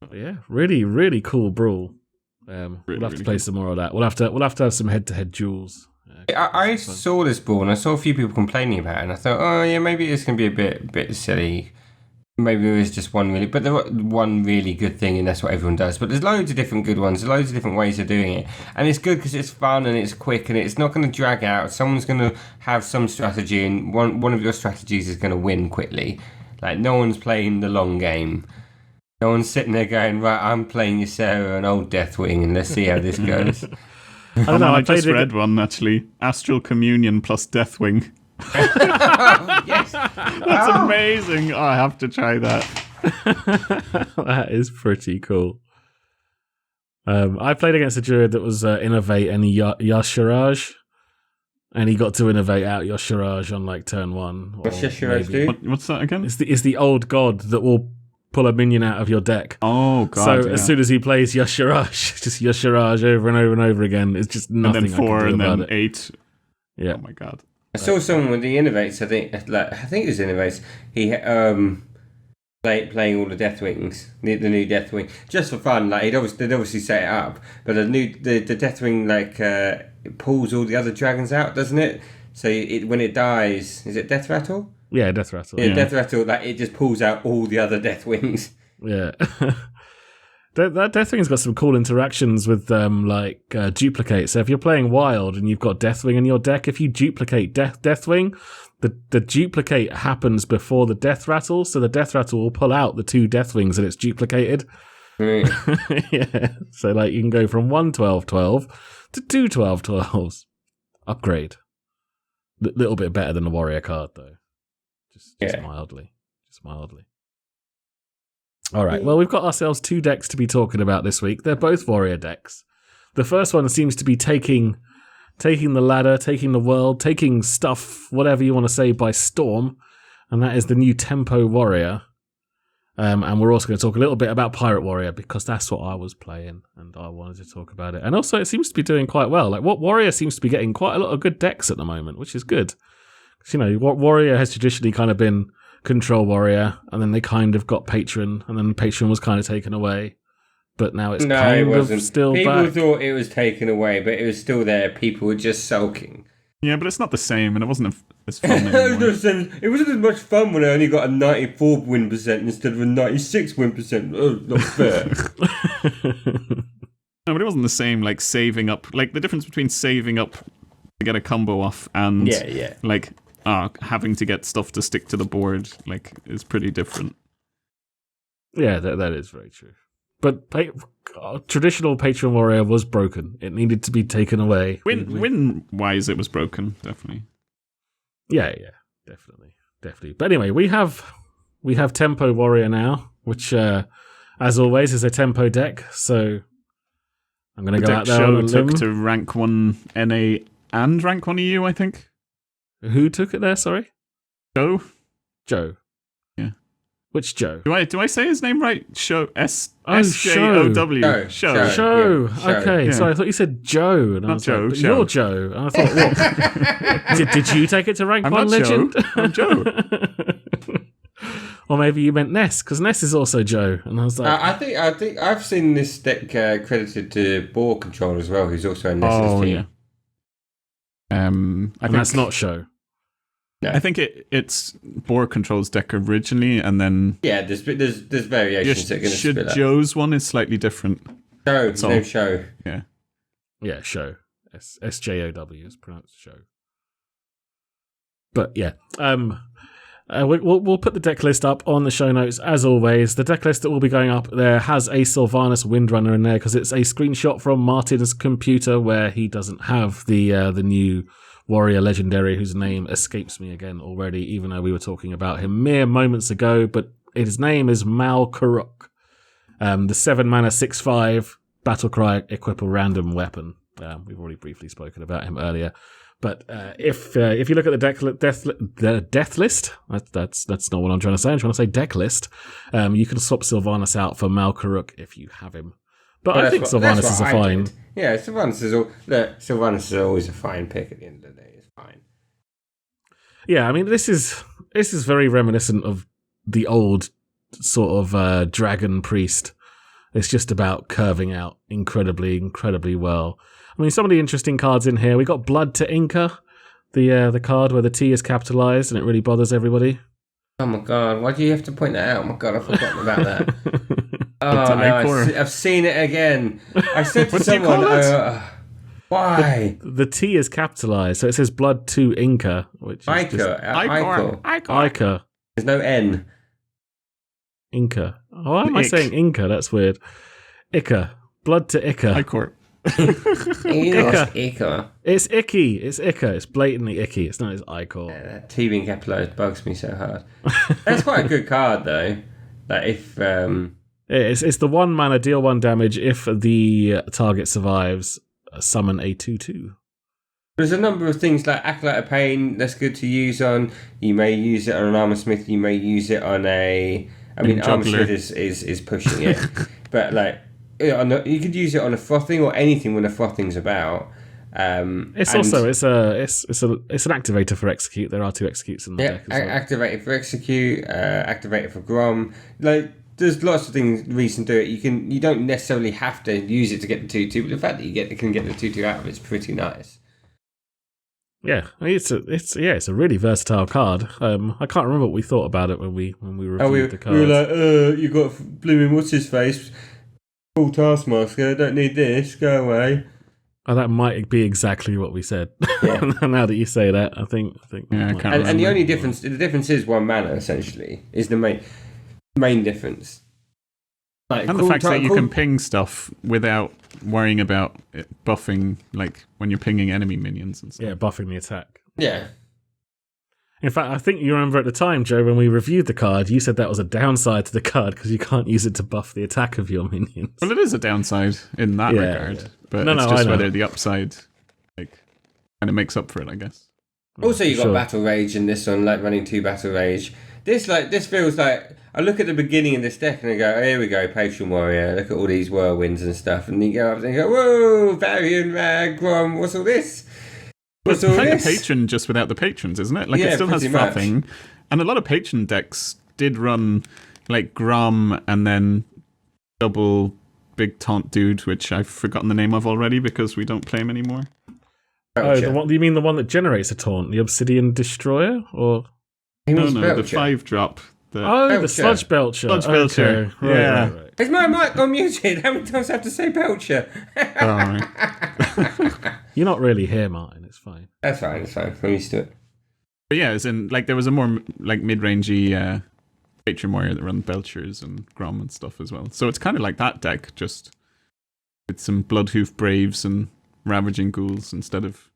But yeah, really, really cool brawl. We'll have to really play cool. some more of that. We'll have to have some head-to-head duels. I saw this ball and I saw a few people complaining about it, and I thought, oh yeah, maybe it's going to be a bit silly. Maybe there is just one really, but there was one really good thing, and that's what everyone does. But there's loads of different good ones, loads of different ways of doing it, and it's good because it's fun and it's quick and it's not going to drag out. Someone's going to have some strategy, and one of your strategies is going to win quickly. Like, no one's playing the long game. No one's sitting there going, right, I'm playing Ysera and old Deathwing, and let's see how this goes. I don't know. I I played just read one, actually. Astral Communion plus Deathwing. Yes. That's amazing. Oh, I have to try that. That is pretty cool. I played against a druid that was Innovate and Yashiraj, and he got to innovate out Yashiraj on like turn 1. What's or Yashiraj maybe- do? What's that again? It's the old god that will pull a minion out of your deck. Oh, God. So yeah. as soon as he plays Yashiraj, just Yashiraj over and over and over again, it's just and nothing then 4 I can and do about then it. 8. Yeah. Oh, my God. I saw someone with the Innovates, I think it was Innovates. He playing all the Deathwings, the new Deathwing, just for fun. Like they'd obviously set it up, but the Deathwing it pulls all the other dragons out, doesn't it? So when it dies, is it Death Rattle? Yeah, Death Rattle. Yeah, Death Rattle. It just pulls out all the other Deathwings. Yeah. That Deathwing's got some cool interactions with duplicate. So if you're playing Wild and you've got Deathwing in your deck, if you duplicate Deathwing, the duplicate happens before the Death Rattle, so the Death Rattle will pull out the 2 Deathwings that it's duplicated. Mm. Yeah, so like you can go from 1 12-12 to 2 12-12s. Upgrade. Little bit better than the warrior card though. Just Yeah. mildly. Just mildly. All right. Well, we've got ourselves 2 decks to be talking about this week. They're both warrior decks. The first one seems to be taking the ladder, taking the world, taking stuff, whatever you want to say, by storm, and that is the new Tempo Warrior. And we're also going to talk a little bit about Pirate Warrior because that's what I was playing and I wanted to talk about it. And also, it seems to be doing quite well. Like, what Warrior seems to be getting quite a lot of good decks at the moment, which is good. 'Cause, you know, Warrior has traditionally kind of been Control Warrior, and then they kind of got Patron, and then Patron was kind of taken away. But now it's kind of still People back. thought it was taken away, but it was still there. People were just sulking. Yeah, but it's not the same, and it wasn't as fun It anymore. wasn't as much fun when I only got a 94 win percent instead of a 96 win percent. Oh, not fair. No, but it wasn't the same, like, saving up. Like, the difference between saving up to get a combo off and, like, having to get stuff to stick to the board, like, is pretty different. Yeah, that is very true. But traditional Patron Warrior was broken. It needed to be taken away. Win-wise, it was broken, definitely. Yeah, definitely. But anyway, we have Tempo Warrior now, which, as always, is a tempo deck. So I'm going to go out there on a limb. Took to rank 1 NA and rank 1 EU, I think. Who took it there? Sorry, Joe. Yeah. Which Joe? Do I say his name right? Show Oh, SJOW. Show. Show. Yeah, Show. Okay, Yeah. so I thought you said Joe. And Not I was Joe, like, but Show. you're Joe. And I thought, what? did you take it to rank I'm 1 not legend? Joe. I'm Joe. Or maybe you meant Ness, because Ness is also Joe. And I was like, I think I've seen this deck credited to Ball Control as well, who's also in this team. Yeah. I and think that's not Show. I think it's Boar Control's deck originally, and then Yeah, there's variations that are going to spit out. Joe's one is slightly different. Show, So- no Show. Yeah. Yeah, Show. SJOW is pronounced Show. But yeah, we'll put the deck list up on the show notes as always. The deck list that will be going up there has a Sylvanas Windrunner in there because it's a screenshot from Martin's computer where he doesn't have the new warrior legendary whose name escapes me again already, even though we were talking about him mere moments ago. But his name is Mal Karuk. The 7-mana 6/5 battlecry equip a random weapon. We've already briefly spoken about him earlier. But if you look at the death list, that's not what I'm trying to say. I'm trying to say deck list. You can swap Sylvanas out for Mal Karuk if you have him. But I think Sylvanas is a fine. Did. Yeah, Sylvanas is always a fine pick at the end of the day. It's fine. Yeah, I mean this is very reminiscent of the old sort of dragon priest. It's just about curving out incredibly well. I mean, some of the interesting cards in here. We got Blood to Inca, the card where the T is capitalized and it really bothers everybody. Oh my god, why do you have to point that out? Oh my god, I've forgotten about that. But Oh no, Icor. I've seen it again. I said to What do you someone, call it? why? The T is capitalized, so it says Blood to Inca, which is just Icor. Ica. There's no N. Inca. Oh, why am I Ick. saying Inca? That's weird. Ica. Blood to Ica. Icor. Icor. It's icky. It's Ica. It's blatantly icky. It's not as Icor. That T being capitalized bugs me so hard. That's quite a good card though. Like if It's the 1 mana, deal 1 damage. If the target survives, summon a 2/2. there's a number of things like Acolyte of Pain that's good to use on. You may use it on an Armor Smith. You may use it on a. I mean, Armor Juggler. Smith is pushing it, but like you could use it on a Frothing or anything when a Frothing's about. It's and- also it's an activator for execute. There are 2 executes in the yeah, deck as well. activate it for Execute, activate it for Grom. Like there's lots of reason to do it. You don't necessarily have to use it to get the 2/2, but the fact that you can get the 2/2 out of it is pretty nice. Yeah, I mean, it's a really versatile card. I can't remember what we thought about it when we reviewed the cards. we were like, you got blooming what's his face, full Taskmaster. Don't need this. Go away. Oh, that might be exactly what we said. Yeah. Now that you say that, I think. Yeah, I might- can't And the remember. only difference is 1 mana essentially is the main difference. Like, And the fact that you can ping stuff without worrying about it buffing, like when you're pinging enemy minions and stuff. Yeah, buffing the attack. Yeah. In fact, I think you remember at the time, Joe, when we reviewed the card, you said that was a downside to the card because you can't use it to buff the attack of your minions. Well, it is a downside in that regard, but it's just whether the upside like kind of makes up for it, I guess. Also, you got Battle Rage in this one, like running 2 Battle Rage. This feels like I look at the beginning of this deck and I go, oh, here we go, Potion Warrior. Look at all these whirlwinds and stuff, and you go up and you go, whoa, Varian, Rag, Grom, what's all this? It's kind of patron just without the patrons, isn't it? Like it still has frothing, and a lot of patron decks did run like Grom and then double big taunt dude, which I've forgotten the name of already because we don't play him anymore. Oh, you mean the one that generates a taunt, the Obsidian Destroyer, or no, the 5-drop. The Sludge Belcher. Sludge Belcher. Okay. Right. Is my mic on muted? How many times do I have to say Belcher? You're not really here, Martin. It's fine. That's fine. I'm used to it. But yeah, as in, like, there was a more like mid-rangey Patron Warrior that run Belchers and Grom and stuff as well. So it's kind of like that deck, just with some Bloodhoof Braves and Ravaging Ghouls instead of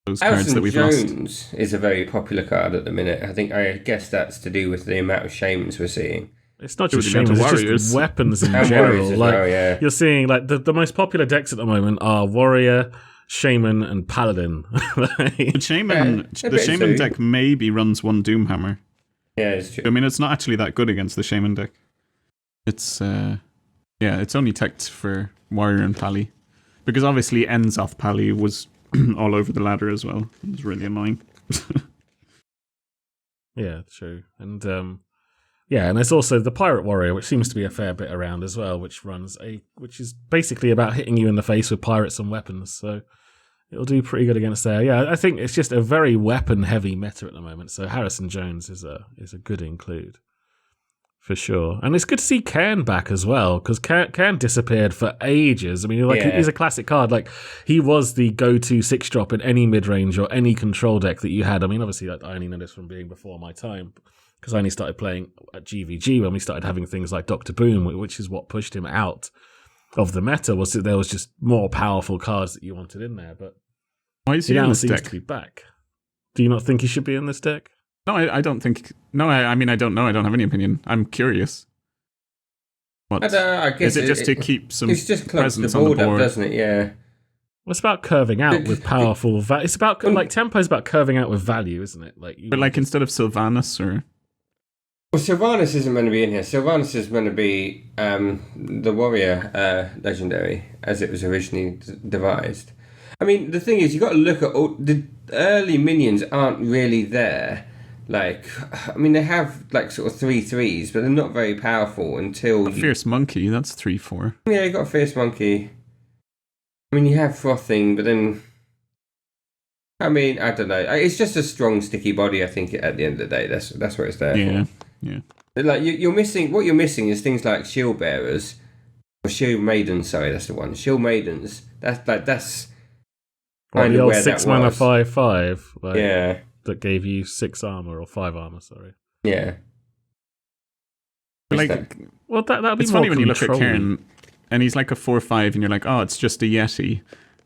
those cards that we've Jones is a very popular card at the minute. I guess that's to do with the amount of shamans we're seeing. It's not just shamans, it's just weapons in general. Like you're seeing, like the most popular decks at the moment are Warrior, Shaman, and Paladin. The Shaman deck maybe runs 1 Doomhammer. Yeah, it's true. I mean, it's not actually that good against the Shaman deck. It's it's only teched for Warrior and Pally, because obviously Enzoth Pally was all over the ladder as well. It was really annoying. Yeah, true. And and there's also the Pirate Warrior, which seems to be a fair bit around as well, which is basically about hitting you in the face with pirates and weapons. So it'll do pretty good against there. Yeah, I think it's just a very weapon heavy meta at the moment. So Harrison Jones is a good include. For sure. And it's good to see Cairn back as well, because Cairn disappeared for ages. I mean, he's a classic card. Like, he was the go-to 6-drop in any mid-range or any control deck that you had. I mean, obviously, I only know this from being before my time, because I only started playing at GVG when we started having things like Dr. Boom, which is what pushed him out of the meta, was that there was just more powerful cards that you wanted in there. But why is he in this deck? To be back. Do you not think he should be in this deck? No, I don't think... No, I mean, I don't know. I don't have any opinion. I'm curious. What? I guess is it just to keep some presence the on the board board? Up, doesn't it? Yeah. Well, it's about curving out with powerful... It's about... Like, Tempo is about curving out with value, isn't it? But instead of Sylvanas or... Well, Sylvanas isn't going to be in here. Sylvanas is going to be the Warrior legendary, as it was originally devised. I mean, the thing is, you've got to look at all... The early minions aren't really there. Like, I mean, they have, like, sort of 3/3s, but they're not very powerful until... Fierce Monkey, that's 3/4. Yeah, you got a Fierce Monkey. I mean, you have Frothing, but then... I mean, I don't know. It's just a strong, sticky body, I think, at the end of the day. That's what it's there for. Yeah. Like, you're missing... What you're missing is things like Shield Bearers. Or Shield Maidens, sorry, that's the one. Shield Maidens. That's... Well, the old 6 mana 5/5. Yeah. That gave you 6 armor or 5 armor, sorry. Yeah. Well, that'd be it's more funny when you look at Cairn and he's like a 4/5 and you're like, oh, it's just a Yeti.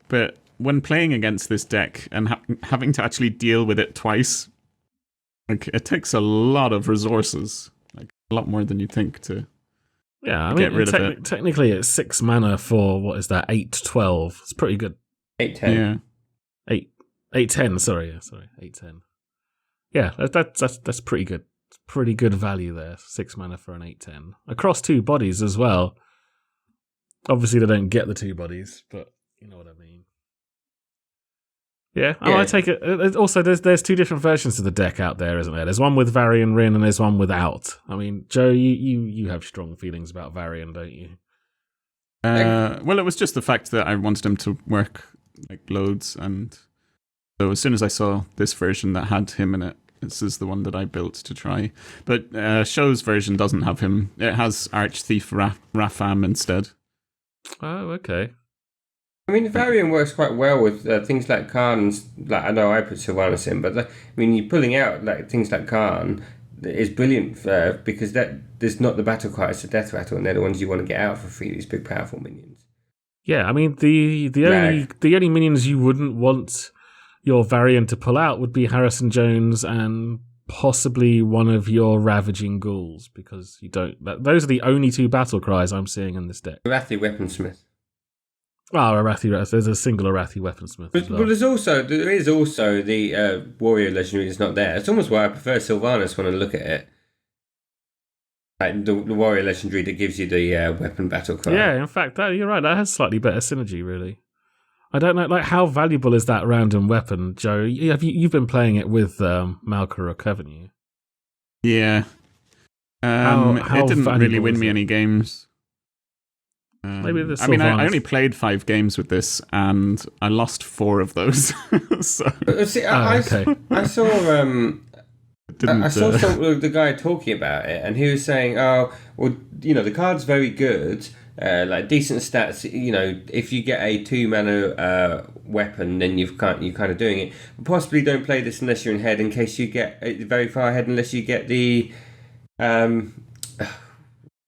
But when playing against this deck and having to actually deal with it twice, like, it takes a lot of resources, like a lot more than you think to get rid of it. Technically, it's 6 mana for, what is that, 8/12. It's pretty good. 8/10. Yeah. 8/10, sorry, 8/10. Yeah, that's pretty good. Pretty good value there. 6 mana for an 8/10 across 2 bodies as well. Obviously, they don't get the 2 bodies, but you know what I mean. Yeah, I take it. Also, there's 2 different versions of the deck out there, isn't there? There's one with Varian Rin and there's one without. I mean, Joe, you have strong feelings about Varian, don't you? Well, it was just the fact that I wanted him to work like loads, and so as soon as I saw this version that had him in it, this is the one that I built to try. But Show's version doesn't have him. It has Archthief Rafam instead. Oh, okay. I mean, Varian works quite well with things like Khan. Like, I know I put Sylvanas in, but I mean, you're pulling out like things like Khan. is brilliant because there's not the battle cry, it's the death rattle, and they're the ones you want to get out for free. These big powerful minions. Yeah, I mean the only minions you wouldn't want your variant to pull out would be Harrison Jones and possibly one of your Ravaging Ghouls, because you don't. Those are the only two battle cries I'm seeing in this deck. Arathi Weaponsmith. Arathi. There's a single Arathi Weaponsmith. But there is also the Warrior Legendary that's not there. It's almost why I prefer Sylvanas when I look at it. Like the Warrior Legendary that gives you the weapon battle cry. Yeah, in fact, you're right. That has slightly better synergy, really. I don't know, like, how valuable is that random weapon, Joe? You've been playing it with Malkaruk, haven't you? Yeah. How it didn't really valuable win is me it? any games. Maybe the I mean, I Sylvanas. only played 5 games with this, and I lost 4 of those. So See, okay. I saw didn't, I saw the guy talking about it, and he was saying, "Oh, well, the card's very good, like decent stats. If you get a 2-mana weapon, then you're kind of doing it. But possibly don't play this unless you're in head, in case you get very far ahead, unless you get the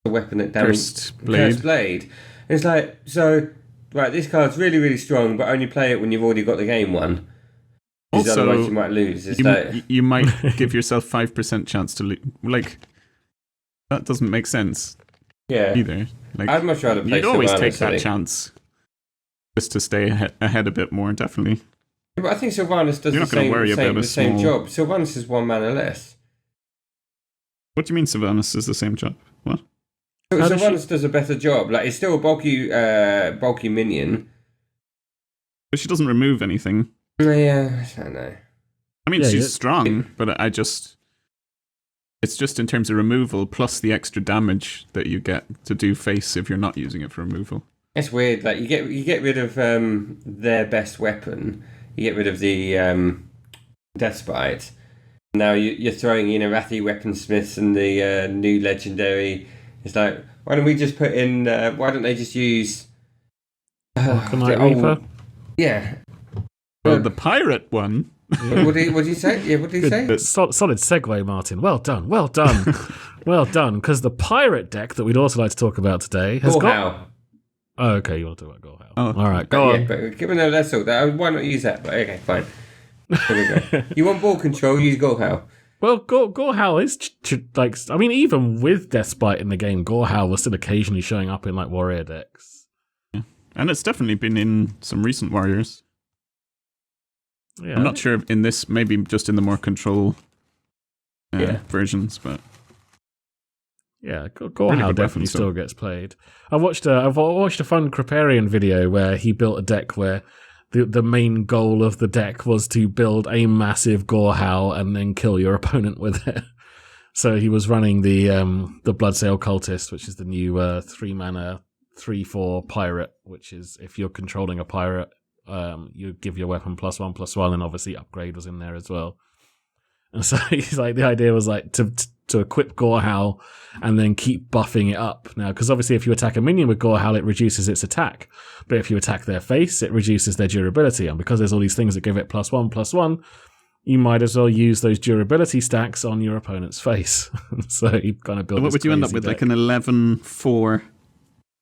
weapon that damages Cursed Blade. And it's like, so right, this card's really really strong, but only play it when you've already got the game won. Because Also, otherwise you might lose. you might give yourself 5% chance to lose. Like, that doesn't make sense Yeah. either. Like, I'd much rather play you'd always Sylvanas, take I that think. chance just to stay ahead a bit more, definitely. But I think Sylvanas does You're the not gonna same, worry about a the same small- job. Sylvanas is 1 mana less. What do you mean Sylvanas is the same job? What? So How does Sylvanas does a better job. Like, it's still a bulky minion. But she doesn't remove anything. Yeah, I don't know. I mean, Yeah, she's yeah. strong, but it's just in terms of removal plus the extra damage that you get to do face if you're not using it for removal. It's weird. Like, you get rid of their best weapon. You get rid of the Deathbite. Now you're throwing in Arathi Weaponsmiths and the new legendary. It's like, why don't we just put in? Why don't they just use? Arcanite the old- Reaper? Yeah. Well, the pirate one. What did you say? Yeah, what did you say? Solid segue, Martin. Well done. Well done. Because the pirate deck that we'd also like to talk about today has got. Gorhau. Oh, okay, you want to talk about Gorhau. Oh. All right, go Yeah, on. but given that that's all, why not use that? But okay, fine. There we go. You want ball control? Use Gorhau. Well, Gorhau is like, I mean, even with Deathbite in the game, Gorhau was still occasionally showing up in like warrior decks. And it's definitely been in some recent Warriors. Yeah, I'm not sure in this, maybe just in the more control Yeah. versions, but Yeah, Really Gorhau good definitely weapon, still gets played. I've watched a fun Kriparian video where he built a deck where the main goal of the deck was to build a massive Gorhau and then kill your opponent with it. So he was running the Bloodsail Cultist, which is the new 3-mana 3/4 pirate, which is if you're controlling a pirate, you give your weapon +1/+1, and obviously upgrade was in there as well. And so he's like, the idea was like to equip Gorhau and then keep buffing it up. Now, because obviously if you attack a minion with Gorhau, it reduces its attack. But if you attack their face, it reduces their durability. And because there's all these things that give it +1/+1, you might as well use those durability stacks on your opponent's face. So he kind of built what this would you end up crazy with? deck. Like an 11/4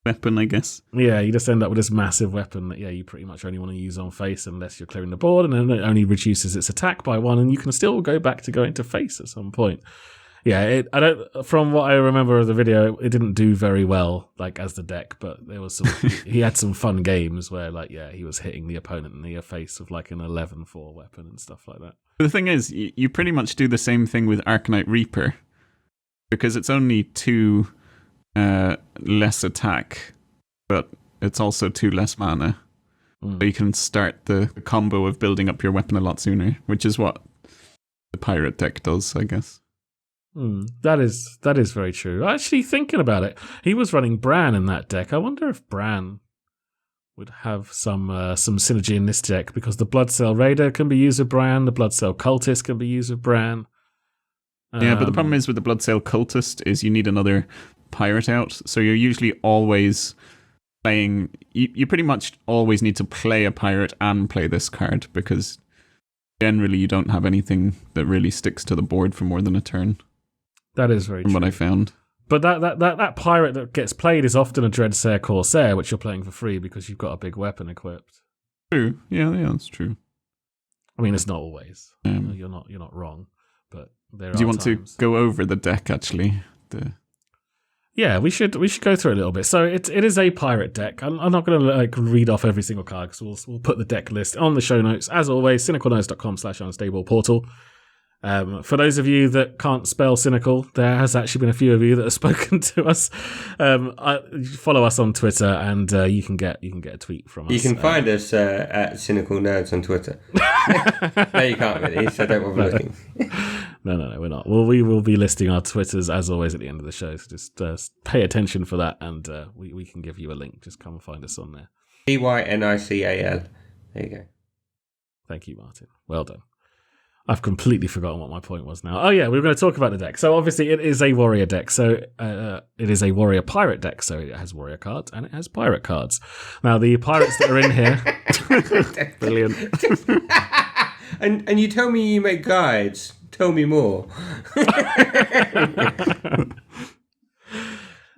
weapon, I guess. Yeah, you just end up with this massive weapon that, you pretty much only want to use on face unless you're clearing the board, and then it only reduces its attack by 1, and you can still go back to going to face at some point. Yeah, from what I remember of the video, it didn't do very well, like, as the deck, but there was he had some fun games where, like, he was hitting the opponent in the face with, like, an 11/4 weapon and stuff like that. The thing is, you pretty much do the same thing with Arcanite Reaper, because it's only 2 less attack, but it's also 2 less mana. So you can start the combo of building up your weapon a lot sooner, which is what the pirate deck does, I guess. That is very true. Actually, thinking about it, he was running Bran in that deck. I wonder if Bran would have some synergy in this deck, because the Bloodsail Raider can be used with Bran, the Bloodsail Cultist can be used with Bran. Yeah, but the problem is with the Bloodsail Cultist is you need another pirate out, so you're usually always playing. You pretty much always need to play a pirate and play this card, because generally you don't have anything that really sticks to the board for more than a turn. That is very from true. what I found. But that pirate that gets played is often a Dreadsair Corsair, which you're playing for free because you've got a big weapon equipped. True. Yeah, that's true. I mean, it's not always. You're not wrong, but there are. Do you want times. to go over the deck actually? Yeah, we should go through it a little bit. So it is a pirate deck. I'm not going to read off every single card because we'll put the deck list on the show notes as always. cynicalnerds.com/unstable portal. For those of you that can't spell cynical, there has actually been a few of you that have spoken to us. Follow us on Twitter, and you can get a tweet from us. You can find us at Cynical Nerds on Twitter. No, you can't really, so don't bother looking. No, we're not. Well, we will be listing our Twitters as always at the end of the show. So just pay attention for that, and we can give you a link. Just come and find us on there. EYNICAL. There you go. Thank you, Martin. Well done. I've completely forgotten what my point was now. Oh yeah, we were going to talk about the deck. So obviously it is a warrior deck. So it is a warrior pirate deck. So it has warrior cards and it has pirate cards. Now the pirates that are in here, brilliant. And you tell me you make guides. Tell me more.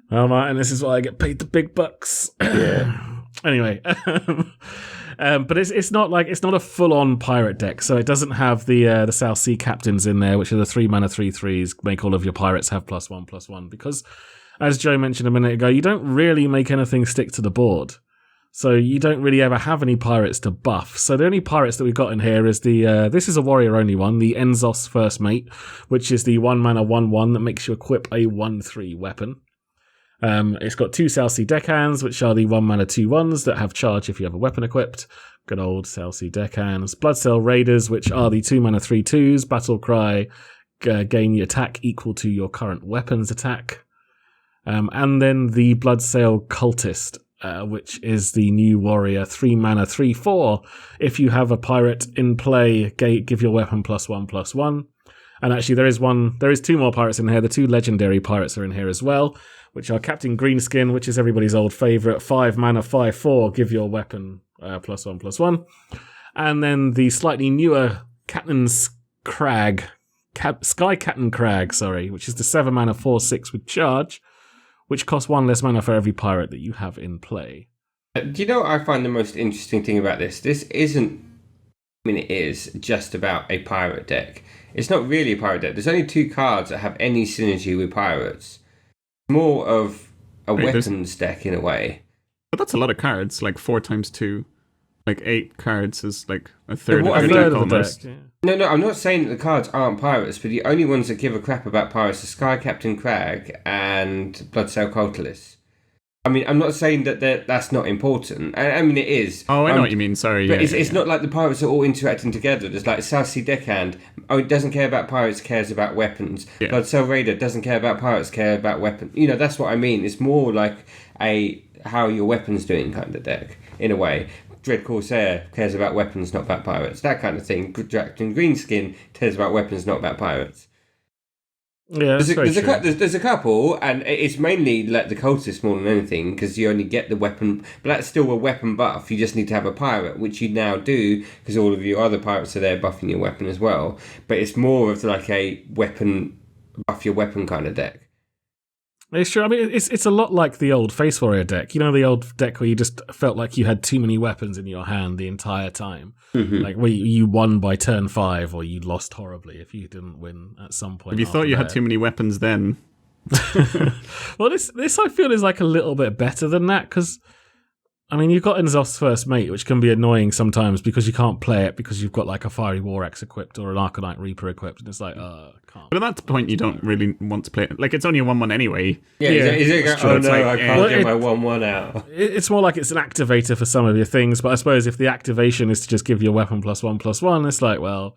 Well, Martin, this is why I get paid the big bucks. Yeah. Anyway. But it's not a full-on pirate deck, so it doesn't have the South Sea Captains in there, which are the 3-mana 3/3s, make all of your pirates have +1/+1, because, as Joe mentioned a minute ago, you don't really make anything stick to the board. So you don't really ever have any pirates to buff. So the only pirates that we've got in here is this is a warrior-only one, the Enzos First Mate, which is the 1-mana 1/1 that makes you equip a 1/3 weapon. It's got 2 South Sea Deckhands, which are the 1-mana 2/1s that have charge if you have a weapon equipped. Good old South Sea Deckhands. Bloodsail Raiders, which are the 2-mana 3/2s. Battle Cry, gain your attack equal to your current weapon's attack. And then the Bloodsail Cultist, which is the new warrior 3-mana 3/4. If you have a pirate in play, give your weapon +1/+1. And actually, there is 2 more pirates in here. The 2 legendary pirates are in here as well, which are Captain Greenskin, which is everybody's old favourite, 5-mana 5/4, give your weapon +1/+1. And then the slightly newer Captain's Crag, Sky Captain Crag, which is the 7-mana 4/6 with charge, which costs 1 less mana for every pirate that you have in play. Do you know what I find the most interesting thing about this? This isn't, it is just about a pirate deck. It's not really a pirate deck. There's only 2 cards that have any synergy with pirates. More of a weapons deck in a way. But that's a lot of cards, like 4 times 2. Like 8 cards is like a third What of I your mean- deck almost. Yeah. No, I'm not saying that the cards aren't pirates, but the only ones that give a crap about pirates are Sky Captain Crag and Bloodsail Cultist. I mean, I'm not saying that that's not important. I mean, it is. Oh, I know what you mean. Sorry. But Yeah, it's not like the pirates are all interacting together. There's like South Sea Deckhand. Oh, it doesn't care about pirates, cares about weapons. Yeah. Bloodsail Raider doesn't care about pirates, care about weapons. You know, that's what I mean. It's more like a how your weapon's doing kind of deck, in a way. Dread Corsair cares about weapons, not about pirates. That kind of thing. Captain Greenskin cares about weapons, not about pirates. Yeah, There's a couple, and it's mainly like the cultist more than anything, because you only get the weapon, but that's still a weapon buff. You just need to have a pirate, which you now do, because all of your other pirates are there buffing your weapon as well. But it's more of like a weapon, buff your weapon kind of deck. It's true. I mean, it's a lot like the old Face Warrior deck. You know, the old deck where you just felt like you had too many weapons in your hand the entire time. Mm-hmm. Like where you won by turn 5, or you lost horribly if you didn't win at some point. If you thought you had too many weapons then. Well, this I feel is like a little bit better than that, because I mean, you've got Enzos First Mate, which can be annoying sometimes because you can't play it because you've got like a Fiery War Axe equipped or an Arcanite Reaper equipped, and it's like, can't. But at that point, you don't really want to play it. Like, it's only a 1/1 anyway. Yeah, Yeah, is it it's true. oh It's no, like, I can't well, get it- my 1/1 out. It's more like it's an activator for some of your things, but I suppose if the activation is to just give your weapon +1/+1, it's like, well,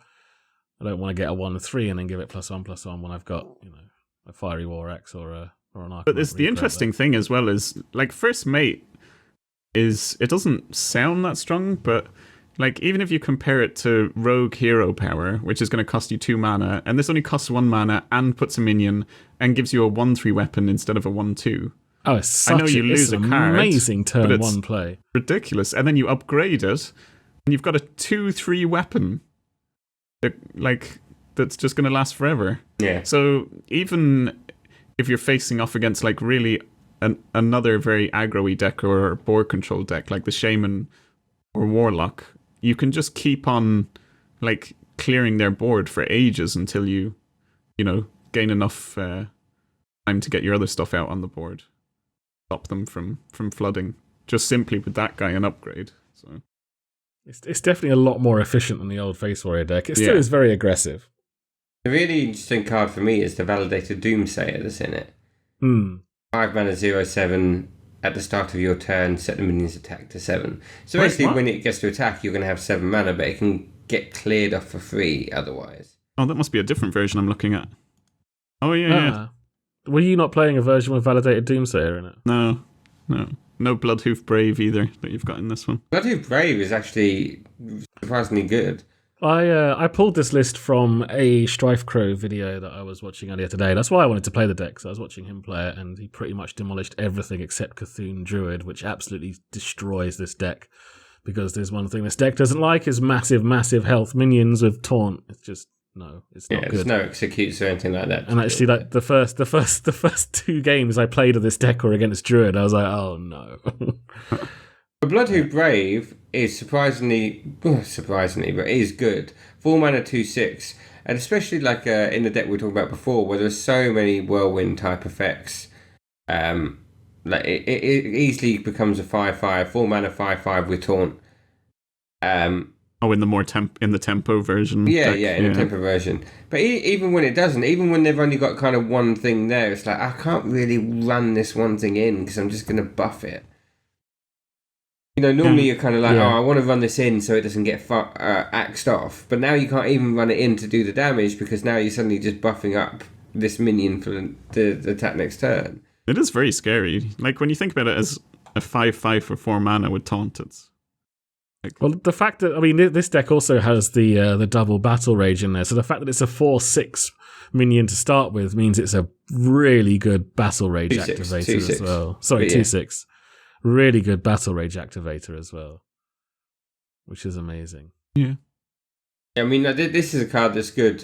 I don't want to get a 1/3 and then give it +1/+1 when I've got, a Fiery War Axe or an Arcanite. But it's the Reaper interesting thing as well is, like, First Mate it doesn't sound that strong, but like, even if you compare it to Rogue Hero Power, which is going to cost you 2 mana, and this only costs 1 mana and puts a minion and gives you a 1/3 weapon instead of a 1/2. Oh, it's such I know you lose an a card, amazing but turn it's 1 play. ridiculous. And then you upgrade it, and you've got a 2/3 weapon. Like, that's just going to last forever. Yeah. So even if you're facing off against like really another very aggro-y deck or board control deck like the Shaman or Warlock, you can just keep on like clearing their board for ages until you gain enough time to get your other stuff out on the board. Stop them from flooding. Just simply with that guy an upgrade. So It's definitely a lot more efficient than the old Face Warrior deck. It still is very aggressive. The really interesting card for me is the Validated Doomsayer that's in it. 5 mana 0/7 at the start of your turn, set the minion's attack to 7. So basically, when it gets to attack, you're going to have 7 mana, but it can get cleared off for free otherwise. Oh, that must be a different version I'm looking at. Oh, yeah. Were you not playing a version with Validated Doomsayer in it? No. No Bloodhoof Brave either that you've got in this one. Bloodhoof Brave is actually surprisingly good. I pulled this list from a Strife Crow video that I was watching earlier today. That's why I wanted to play the deck, because I was watching him play it, and he pretty much demolished everything except Cthulhu Druid, which absolutely destroys this deck. Because there's one thing this deck doesn't like is massive health minions with taunt. It's just it's not good. There's no executes or anything like that. And actually, like the first 2 games I played of this deck were against Druid. I was like, oh no. But Bloodhoof Brave is surprisingly, but it is good. 4 mana 2/6, and especially like in the deck we were talking about before, where there's so many whirlwind type effects. Like it easily becomes a 5/5, 4 mana 5/5 with taunt. In the in the tempo version. Yeah, in the tempo version. But even when it doesn't, even when they've only got kind of one thing there, it's like I can't really run this one thing in because I'm just going to buff it. Normally you're kind of like, I want to run this in so it doesn't get axed off. But now you can't even run it in to do the damage because now you're suddenly just buffing up this minion for the attack next turn. It is very scary. Like when you think about it as a 5/5 for 4 mana with taunt, it's well, the fact that this deck also has the double battle rage in there, so the fact that it's a 4/6 minion to start with means it's a really good battle rage activator as well. Sorry, 2/6. Really good battle rage activator as well, which is amazing. Yeah. I mean, this is a card that's good.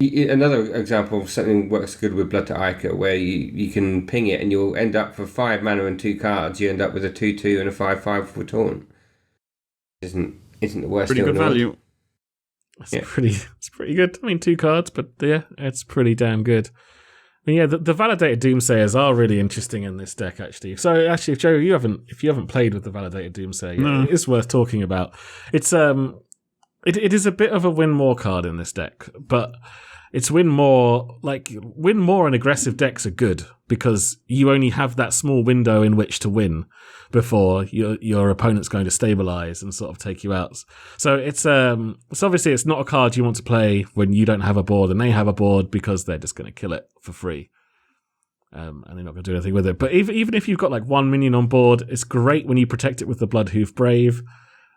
Another example of something works good with Blood to Ica, where you can ping it and you'll end up for 5 mana and 2 cards. You end up with a 2/2 and a 5/5 for taunt. Isn't the worst. Pretty good value. It's pretty good. I mean, 2 cards, but it's pretty damn good. I mean, the Validated Doomsayers are really interesting in this deck, actually. So, actually, if Joe, if you haven't played with the Validated Doomsayer, it is worth talking about. It's it is a bit of a win more card in this deck, but it's win more and aggressive decks are good because you only have that small window in which to win before your opponent's going to stabilize and sort of take you out. So it's obviously it's not a card you want to play when you don't have a board and they have a board because they're just going to kill it for free. And they're not going to do anything with it. But even if you've got like 1 minion on board, it's great when you protect it with the Bloodhoof Brave.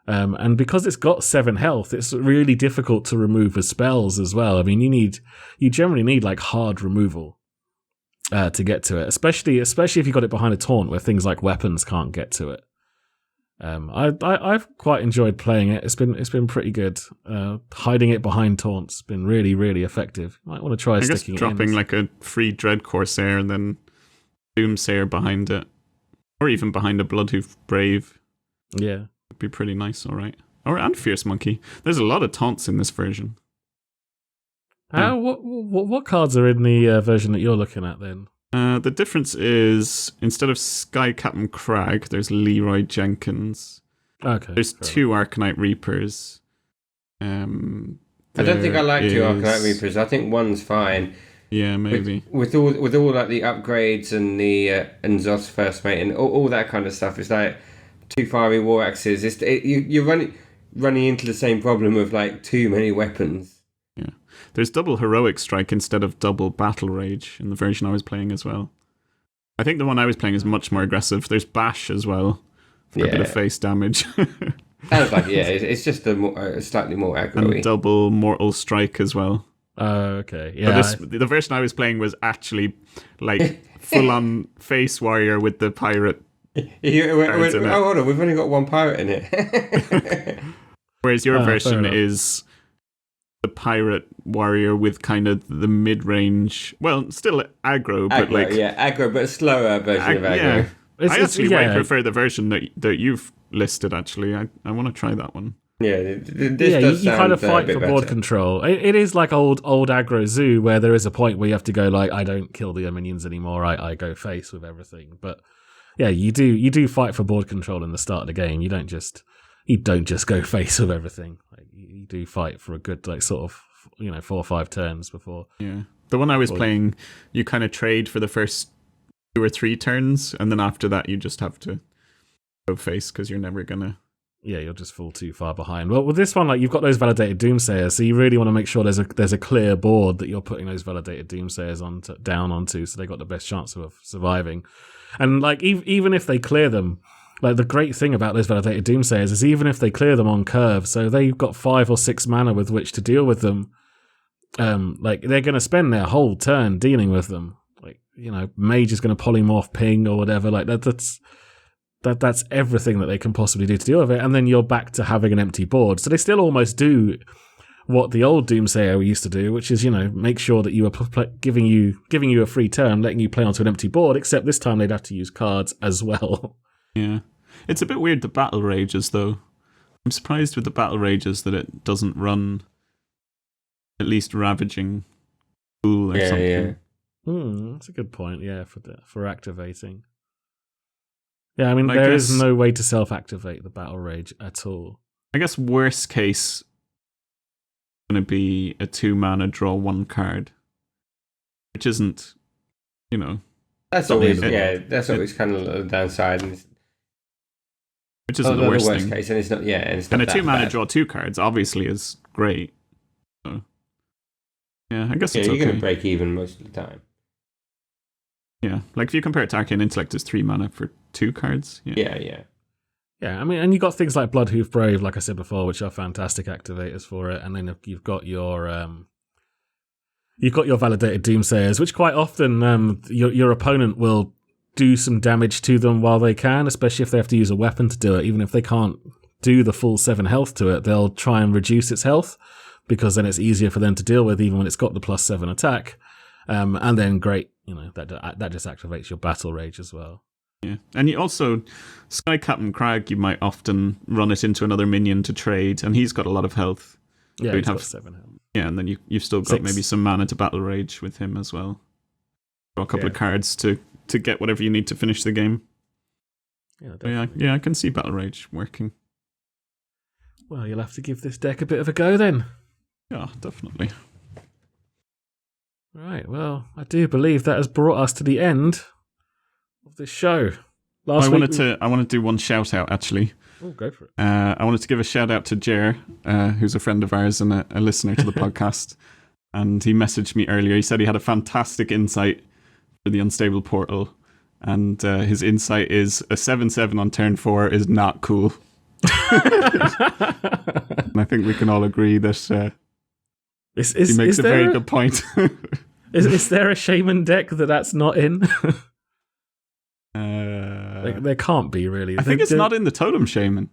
And because it's got 7 health, it's really difficult to remove with spells as well. I mean, you generally need like hard removal to get to it, especially if you got it behind a taunt where things like weapons can't get to it. I've quite enjoyed playing it. It's been pretty good. Hiding it behind taunts has been really, really effective. You might want to try sticking it in. Dropping like a free Dread Corsair and then Doomsayer behind it, or even behind a Bloodhoof Brave. Yeah. Be pretty nice, all right. And Fierce Monkey. There's a lot of taunts in this version. What cards are in the version that you're looking at then? The difference is instead of Sky Captain Crag, there's Leroy Jenkins. Okay. There's 2 Arcanite Reapers. I don't think I like 2 Arcanite Reapers. I think one's fine. Yeah, maybe. With all like the upgrades and the and Zos First Mate and all that kind of stuff, it's like 2 Fiery War Axes. You're running into the same problem of like too many weapons. Yeah. There's double Heroic Strike instead of double Battle Rage in the version I was playing as well. I think the one I was playing is much more aggressive. There's Bash as well for a bit of face damage. Sounds like, it's just a slightly more aggro-y. And double Mortal Strike as well. Okay. Yeah. The version I was playing was actually like full-on Face Warrior with the Pirate. Hold on, we've only got 1 pirate in it. Whereas your version is the pirate warrior with kind of the mid-range, well, still aggro, but Aggro, like aggro, but a slower version of aggro. Yeah. I actually way prefer the version that you've listed. Actually, I want to try that one. Yeah, this you kind of fight for board better. control. It is like old aggro zoo where there is a point where you have to go like, I don't kill the minions anymore. I go face with everything. But yeah, you do fight for board control in the start of the game. You don't just go face with everything. Like, you do fight for a good like sort of 4 or 5 turns before. Yeah, the one I was playing, you kind of trade for the first 2 or 3 turns, and then after that you just have to go face because you're never gonna. Yeah, you'll just fall too far behind. Well, with this one, like you've got those validated doomsayers, so you really want to make sure there's a clear board that you're putting those validated doomsayers down onto, so they got the best chance of surviving. And like even if they clear them, like the great thing about those validated doomsayers is even if they clear them on curve, so they've got 5 or 6 mana with which to deal with them. Like they're going to spend their whole turn dealing with them. Like mage is going to polymorph ping or whatever. Like that's everything that they can possibly do to deal with it, and then you're back to having an empty board. So they still almost do what the old Doomsayer used to do, which is make sure that you are giving you a free turn, letting you play onto an empty board. Except this time they'd have to use cards as well. Yeah, it's a bit weird the battle rages though. I'm surprised with the battle rages that it doesn't run at least ravaging pool or something. Yeah. That's a good point. Yeah, for activating. Yeah, I mean, I there guess- is no way to self-activate the Battle Rage at all. I guess worst case going to be a 2 mana draw 1 card, which isn't, That's always that's always kind of the downside, and which isn't the worst thing. case, and it's not. Yeah, and it's not And a that 2 mana bad. draw 2 cards obviously is great. So, yeah, I guess Yeah, it's you're okay. going to break even most of the time. Yeah, like if you compare it to Arcane Intellect, it's 3 mana for 2 cards. Yeah. Yeah, I mean, and you got things like Bloodhoof Brave, like I said before, which are fantastic activators for it, and then you've got your validated Doomsayers, which quite often your opponent will do some damage to them while they can, especially if they have to use a weapon to do it. Even if they can't do the full 7 health to it, they'll try and reduce its health, because then it's easier for them to deal with, even when it's got the +7 attack. And then great, that just activates your Battle Rage as well. Yeah, and you also, Sky Captain Crag, you might often run it into another minion to trade, and he's got a lot of health. Yeah, So he's you'd got have 7 health. Yeah, and then you've still got 6. maybe some mana to Battle Rage with him as well. Draw a couple of cards to get whatever you need to finish the game. Yeah, Yeah, I can see Battle Rage working. Well, you'll have to give this deck a bit of a go then. Yeah, definitely. Right, well, I do believe that has brought us to the end of this show. I wanted to do one shout out actually. Oh, go for it. I wanted to give a shout out to Jer, who's a friend of ours and a listener to the podcast. And he messaged me earlier. He said he had a fantastic insight for the Unstable Portal. And his insight is a 7/7 on turn 4 is not cool. And I think we can all agree that he makes a very good point. Is there a Shaman deck that's not in? There can't be, really. I think it's not in the Totem Shaman.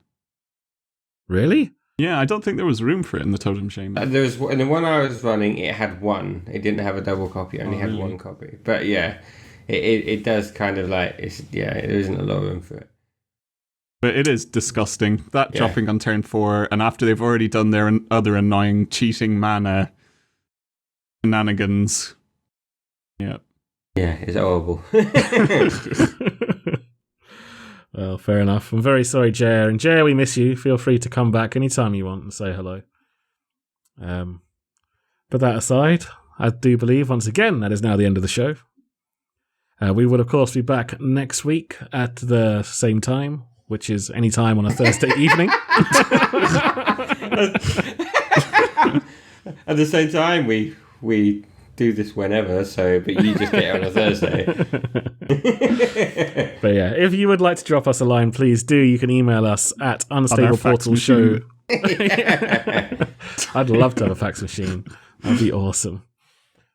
Really? Yeah, I don't think there was room for it in the Totem Shaman. There was in the one I was running. It had 1. It didn't have a double copy. It only had really? 1 copy. But yeah, it does kind of like there isn't a lot of room for it. But it is disgusting. That dropping on turn 4, and after they've already done their other annoying cheating mana shenanigans. Yeah. Yeah, it's horrible. Well, fair enough. I'm very sorry, Jer. And Jer, we miss you. Feel free to come back anytime you want and say hello. But that aside, I do believe, once again, that is now the end of the show. We will, of course, be back next week at the same time, which is any time on a Thursday evening. At the same time, we do this whenever, but you just get it on a Thursday. But yeah, if you would like to drop us a line, please do. You can email us at unstableportalshow. I'd love to have a fax machine. That'd be awesome.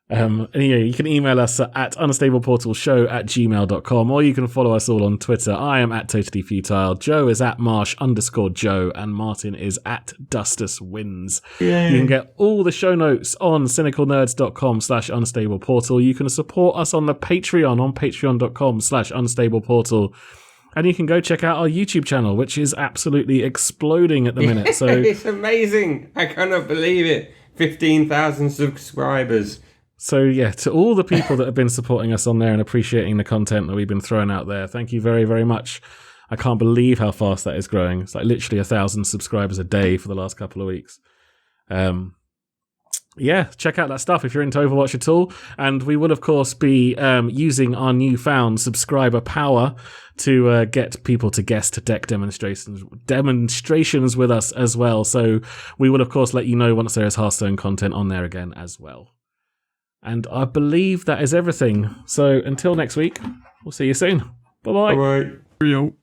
Anyway, you can email us at unstableportalshow@gmail.com, or you can follow us all on Twitter. I am at Totally Futile. Joe is at Marsh_Joe, and Martin is at DustusWins. You can get all the show notes on cynicalnerds.com/unstableportal. You can support us on the Patreon on patreon.com/unstableportal. And you can go check out our YouTube channel, which is absolutely exploding at the minute. So it's amazing. I cannot believe it. 15,000 subscribers. So yeah, to all the people that have been supporting us on there and appreciating the content that we've been throwing out there, thank you very, very much. I can't believe how fast that is growing. It's like literally 1,000 subscribers a day for the last couple of weeks. Yeah, check out that stuff if you're into Overwatch at all. And we will, of course, be using our newfound subscriber power to get people to guest deck demonstrations with us as well. So we will, of course, let you know once there is Hearthstone content on there again as well. And I believe that is everything. So until next week, we'll see you soon. Bye-bye. Bye-bye. Real.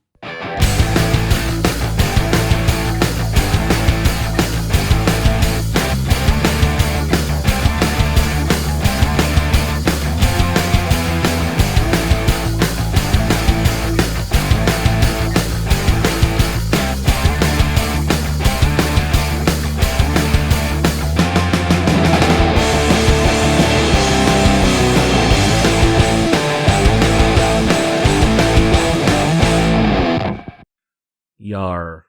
Yar.